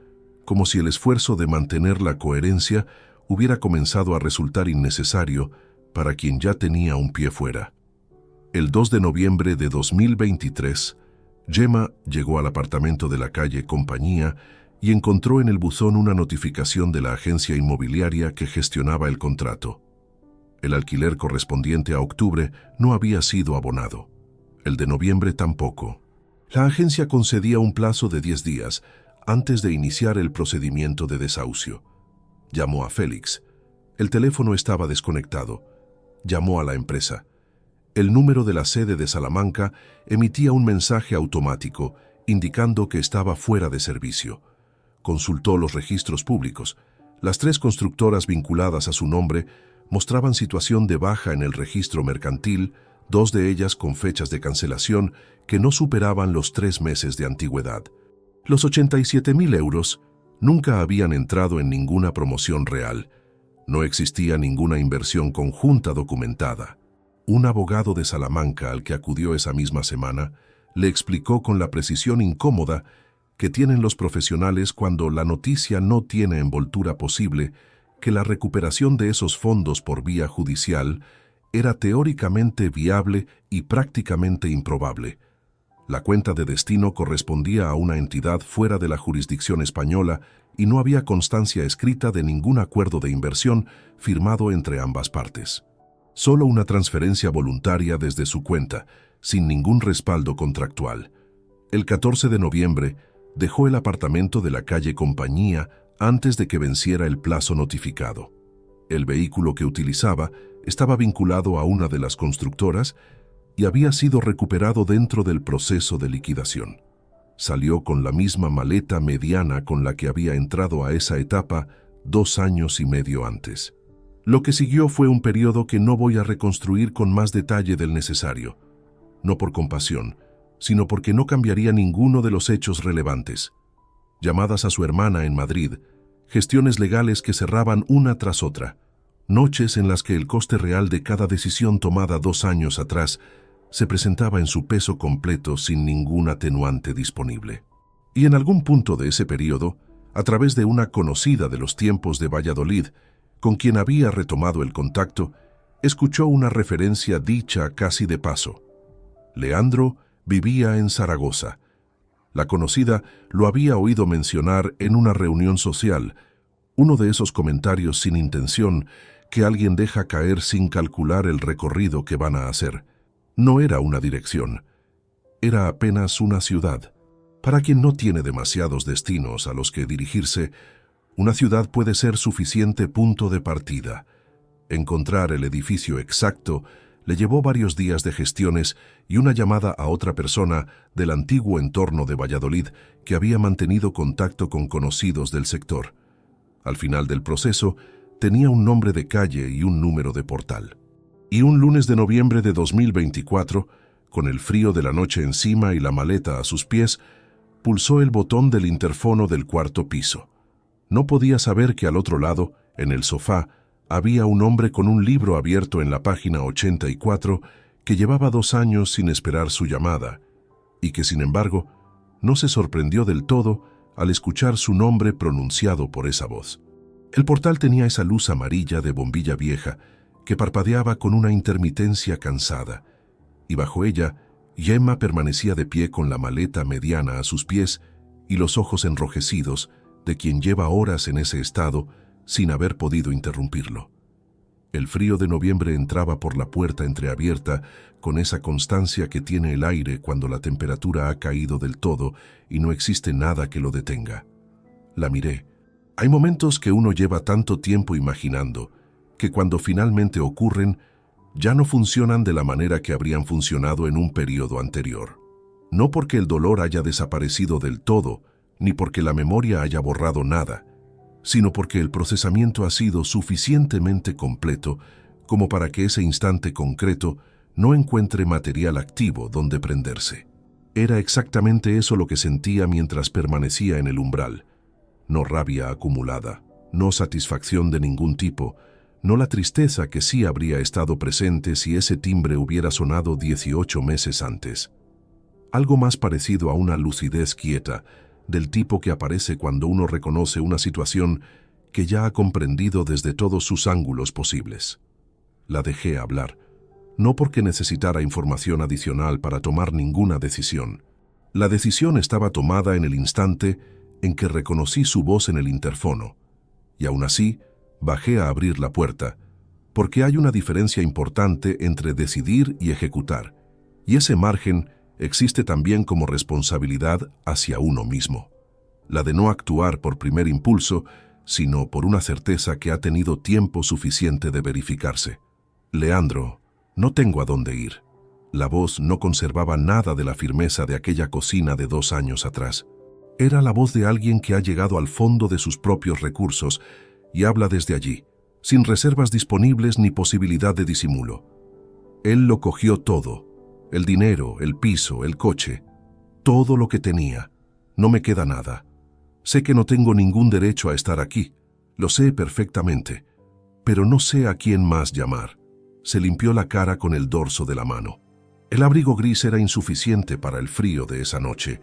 [SPEAKER 1] como si el esfuerzo de mantener la coherencia hubiera comenzado a resultar innecesario para quien ya tenía un pie fuera. El 2 de noviembre de 2023, Gemma llegó al apartamento de la calle Compañía y encontró en el buzón una notificación de la agencia inmobiliaria que gestionaba el contrato. El alquiler correspondiente a octubre no había sido abonado. El de noviembre tampoco. La agencia concedía un plazo de 10 días antes de iniciar el procedimiento de desahucio. Llamó a Félix. El teléfono estaba desconectado. Llamó a la empresa. El número de la sede de Salamanca emitía un mensaje automático indicando que estaba fuera de servicio. Consultó los registros públicos. Las 3 constructoras vinculadas a su nombre mostraban situación de baja en el registro mercantil, 2 de ellas con fechas de cancelación que no superaban los 3 meses de antigüedad. Los 87.000 euros nunca habían entrado en ninguna promoción real. No existía ninguna inversión conjunta documentada. Un abogado de Salamanca al que acudió esa misma semana le explicó con la precisión incómoda que tienen los profesionales cuando la noticia no tiene envoltura posible que la recuperación de esos fondos por vía judicial era teóricamente viable y prácticamente improbable. La cuenta de destino correspondía a una entidad fuera de la jurisdicción española y no había constancia escrita de ningún acuerdo de inversión firmado entre ambas partes. Solo una transferencia voluntaria desde su cuenta, sin ningún respaldo contractual. El 14 de noviembre dejó el apartamento de la calle Compañía antes de que venciera el plazo notificado. El vehículo que utilizaba Estaba vinculado a una de las constructoras y había sido recuperado dentro del proceso de liquidación. Salió con la misma maleta mediana con la que había entrado a esa etapa 2 años y medio antes. Lo que siguió fue un periodo que no voy a reconstruir con más detalle del necesario, no por compasión, sino porque no cambiaría ninguno de los hechos relevantes. Llamadas a su hermana en Madrid, gestiones legales que cerraban una tras otra, noches en las que el coste real de cada decisión tomada 2 años atrás se presentaba en su peso completo sin ningún atenuante disponible. Y en algún punto de ese periodo, a través de una conocida de los tiempos de Valladolid, con quien había retomado el contacto, escuchó una referencia dicha casi de paso. Leandro vivía en Zaragoza. La conocida lo había oído mencionar en una reunión social, uno de esos comentarios sin intención que alguien deja caer sin calcular el recorrido que van a hacer. No era una dirección, era apenas una ciudad. Para quien no tiene demasiados destinos a los que dirigirse, una ciudad puede ser suficiente punto de partida. Encontrar el edificio exacto le llevó varios días de gestiones y una llamada a otra persona del antiguo entorno de Valladolid que había mantenido contacto con conocidos del sector. Al final del proceso, tenía un nombre de calle y un número de portal. Y un lunes de noviembre de 2024, con el frío de la noche encima y la maleta a sus pies, pulsó el botón del interfono del 4º piso. No podía saber que al otro lado, en el sofá, había un hombre con un libro abierto en la página 84 que llevaba 2 años sin esperar su llamada y que, sin embargo, no se sorprendió del todo al escuchar su nombre pronunciado por esa voz. El portal tenía esa luz amarilla de bombilla vieja que parpadeaba con una intermitencia cansada, y bajo ella, Gemma permanecía de pie con la maleta mediana a sus pies y los ojos enrojecidos de quien lleva horas en ese estado sin haber podido interrumpirlo. El frío de noviembre entraba por la puerta entreabierta con esa constancia que tiene el aire cuando la temperatura ha caído del todo y no existe nada que lo detenga. La miré. Hay momentos que uno lleva tanto tiempo imaginando que cuando finalmente ocurren, ya no funcionan de la manera que habrían funcionado en un periodo anterior. No porque el dolor haya desaparecido del todo, ni porque la memoria haya borrado nada, sino porque el procesamiento ha sido suficientemente completo como para que ese instante concreto no encuentre material activo donde prenderse. Era exactamente eso lo que sentía mientras permanecía en el umbral. No rabia acumulada, no satisfacción de ningún tipo, no la tristeza que sí habría estado presente si ese timbre hubiera sonado 18 meses antes. Algo más parecido a una lucidez quieta, del tipo que aparece cuando uno reconoce una situación que ya ha comprendido desde todos sus ángulos posibles. La dejé hablar, no porque necesitara información adicional para tomar ninguna decisión. La decisión estaba tomada en el instante en que reconocí su voz en el interfono, y aún así bajé a abrir la puerta, porque hay una diferencia importante entre decidir y ejecutar, y ese margen existe también como responsabilidad hacia uno mismo. La de no actuar por primer impulso, sino por una certeza que ha tenido tiempo suficiente de verificarse. Leandro, no tengo a dónde ir. La voz no conservaba nada de la firmeza de aquella cocina de 2 años atrás. Era la voz de alguien que ha llegado al fondo de sus propios recursos y habla desde allí, sin reservas disponibles ni posibilidad de disimulo. Él lo cogió todo. El dinero, el piso, el coche, todo lo que tenía. No me queda nada. Sé que no tengo ningún derecho a estar aquí, lo sé perfectamente, pero no sé a quién más llamar. Se limpió la cara con el dorso de la mano. El abrigo gris era insuficiente para el frío de esa noche,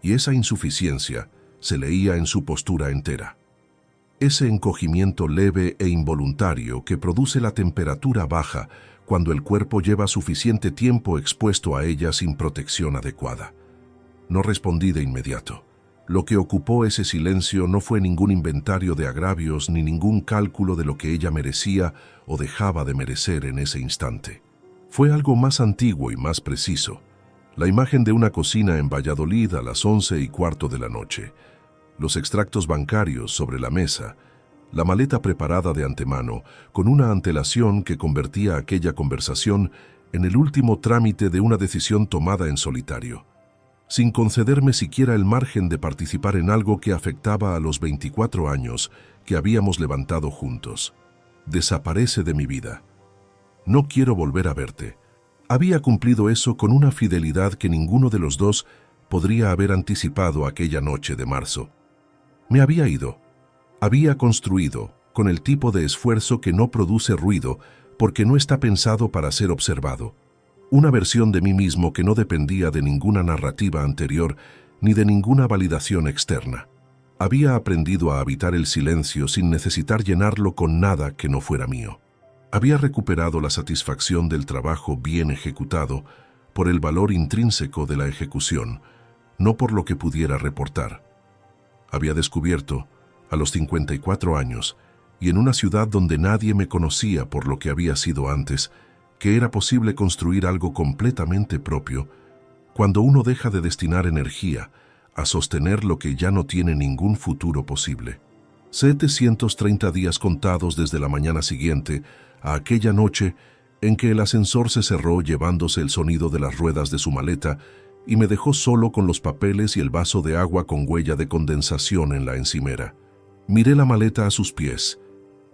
[SPEAKER 1] y esa insuficiencia se leía en su postura entera. Ese encogimiento leve e involuntario que produce la temperatura baja cuando el cuerpo lleva suficiente tiempo expuesto a ella sin protección adecuada. No respondí de inmediato. Lo que ocupó ese silencio no fue ningún inventario de agravios ni ningún cálculo de lo que ella merecía o dejaba de merecer en ese instante. Fue algo más antiguo y más preciso. La imagen de una cocina en Valladolid a las 11:15 de la noche. Los extractos bancarios sobre la mesa, la maleta preparada de antemano, con una antelación que convertía aquella conversación en el último trámite de una decisión tomada en solitario, sin concederme siquiera el margen de participar en algo que afectaba a los 24 años que habíamos levantado juntos. Desaparece de mi vida. No quiero volver a verte. Había cumplido eso con una fidelidad que ninguno de los dos podría haber anticipado aquella noche de marzo. Me había ido. Había construido, con el tipo de esfuerzo que no produce ruido porque no está pensado para ser observado, una versión de mí mismo que no dependía de ninguna narrativa anterior ni de ninguna validación externa. Había aprendido a habitar el silencio sin necesitar llenarlo con nada que no fuera mío. Había recuperado la satisfacción del trabajo bien ejecutado por el valor intrínseco de la ejecución, no por lo que pudiera reportar. Había descubierto, a los 54 años, y en una ciudad donde nadie me conocía por lo que había sido antes, que era posible construir algo completamente propio cuando uno deja de destinar energía a sostener lo que ya no tiene ningún futuro posible. 730 días contados desde la mañana siguiente a aquella noche en que el ascensor se cerró llevándose el sonido de las ruedas de su maleta y me dejó solo con los papeles y el vaso de agua con huella de condensación en la encimera. Miré la maleta a sus pies,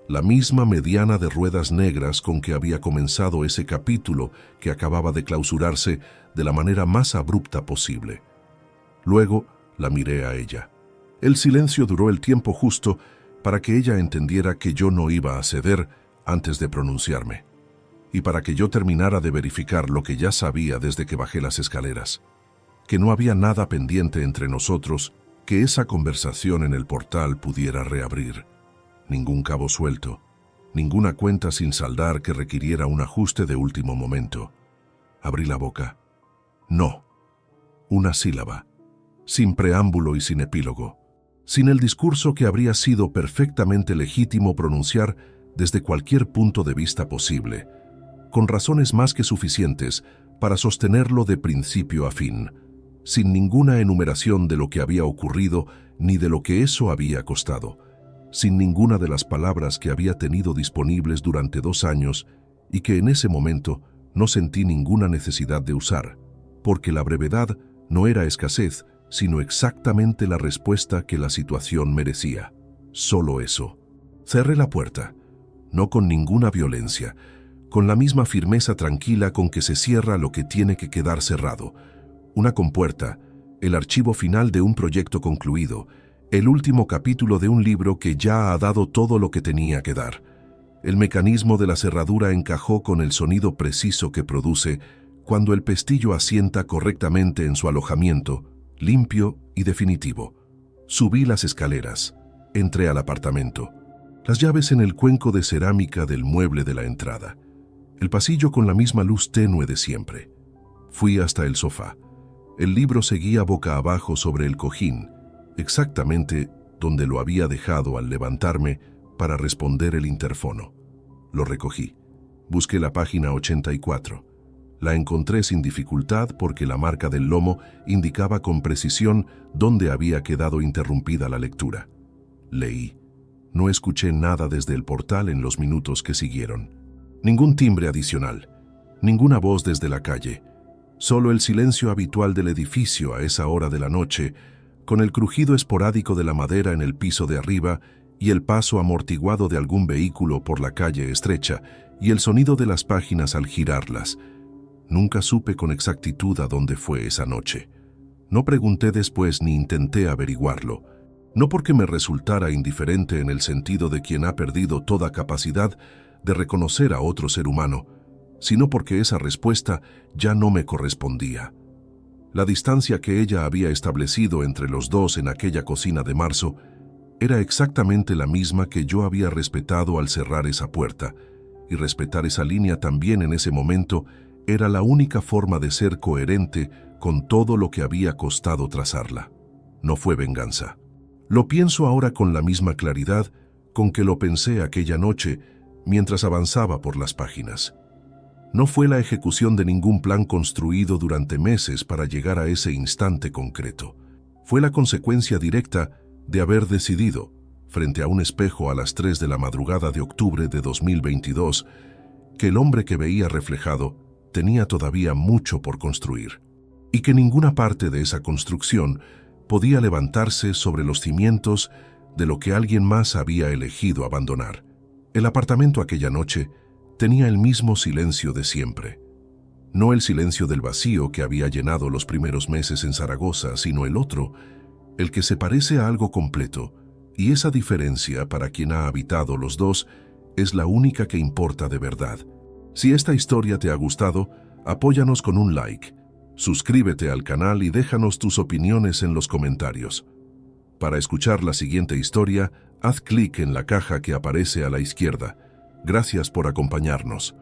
[SPEAKER 1] la misma mediana de ruedas negras con que había comenzado ese capítulo que acababa de clausurarse de la manera más abrupta posible. Luego la miré a ella. El silencio duró el tiempo justo para que ella entendiera que yo no iba a ceder antes de pronunciarme, y para que yo terminara de verificar lo que ya sabía desde que bajé las escaleras, que no había nada pendiente entre nosotros que esa conversación en el portal pudiera reabrir. Ningún cabo suelto, ninguna cuenta sin saldar que requiriera un ajuste de último momento. Abrí la boca. No. Una sílaba, sin preámbulo y sin epílogo, sin el discurso que habría sido perfectamente legítimo pronunciar desde cualquier punto de vista posible, con razones más que suficientes para sostenerlo de principio a fin, sin ninguna enumeración de lo que había ocurrido ni de lo que eso había costado, sin ninguna de las palabras que había tenido disponibles durante 2 años y que en ese momento no sentí ninguna necesidad de usar, porque la brevedad no era escasez, sino exactamente la respuesta que la situación merecía. Solo eso. Cerré la puerta, no con ninguna violencia, con la misma firmeza tranquila con que se cierra lo que tiene que quedar cerrado. Una compuerta, el archivo final de un proyecto concluido, el último capítulo de un libro que ya ha dado todo lo que tenía que dar. El mecanismo de la cerradura encajó con el sonido preciso que produce cuando el pestillo asienta correctamente en su alojamiento, limpio y definitivo. Subí las escaleras, entré al apartamento. Las llaves en el cuenco de cerámica del mueble de la entrada. El pasillo con la misma luz tenue de siempre. Fui hasta el sofá. El libro seguía boca abajo sobre el cojín, exactamente donde lo había dejado al levantarme para responder el interfono. Lo recogí. Busqué la página 84. La encontré sin dificultad porque la marca del lomo indicaba con precisión dónde había quedado interrumpida la lectura. Leí. No escuché nada desde el portal en los minutos que siguieron. Ningún timbre adicional, ninguna voz desde la calle, solo el silencio habitual del edificio a esa hora de la noche, con el crujido esporádico de la madera en el piso de arriba y el paso amortiguado de algún vehículo por la calle estrecha y el sonido de las páginas al girarlas. Nunca supe con exactitud a dónde fue esa noche. No pregunté después ni intenté averiguarlo, no porque me resultara indiferente en el sentido de quien ha perdido toda capacidad de reconocer a otro ser humano, sino porque esa respuesta ya no me correspondía. La distancia que ella había establecido entre los dos en aquella cocina de marzo era exactamente la misma que yo había respetado al cerrar esa puerta, y respetar esa línea también en ese momento era la única forma de ser coherente con todo lo que había costado trazarla. No fue venganza. Lo pienso ahora con la misma claridad con que lo pensé aquella noche mientras avanzaba por las páginas. No fue la ejecución de ningún plan construido durante meses para llegar a ese instante concreto. Fue la consecuencia directa de haber decidido, frente a un espejo a las 3 de la madrugada de octubre de 2022, que el hombre que veía reflejado tenía todavía mucho por construir, y que ninguna parte de esa construcción podía levantarse sobre los cimientos de lo que alguien más había elegido abandonar. El apartamento aquella noche tenía el mismo silencio de siempre. No el silencio del vacío que había llenado los primeros meses en Zaragoza, sino el otro, el que se parece a algo completo, y esa diferencia para quien ha habitado los dos es la única que importa de verdad. Si esta historia te ha gustado, apóyanos con un like, suscríbete al canal y déjanos tus opiniones en los comentarios. Para escuchar la siguiente historia, haz clic en la caja que aparece a la izquierda. Gracias por acompañarnos.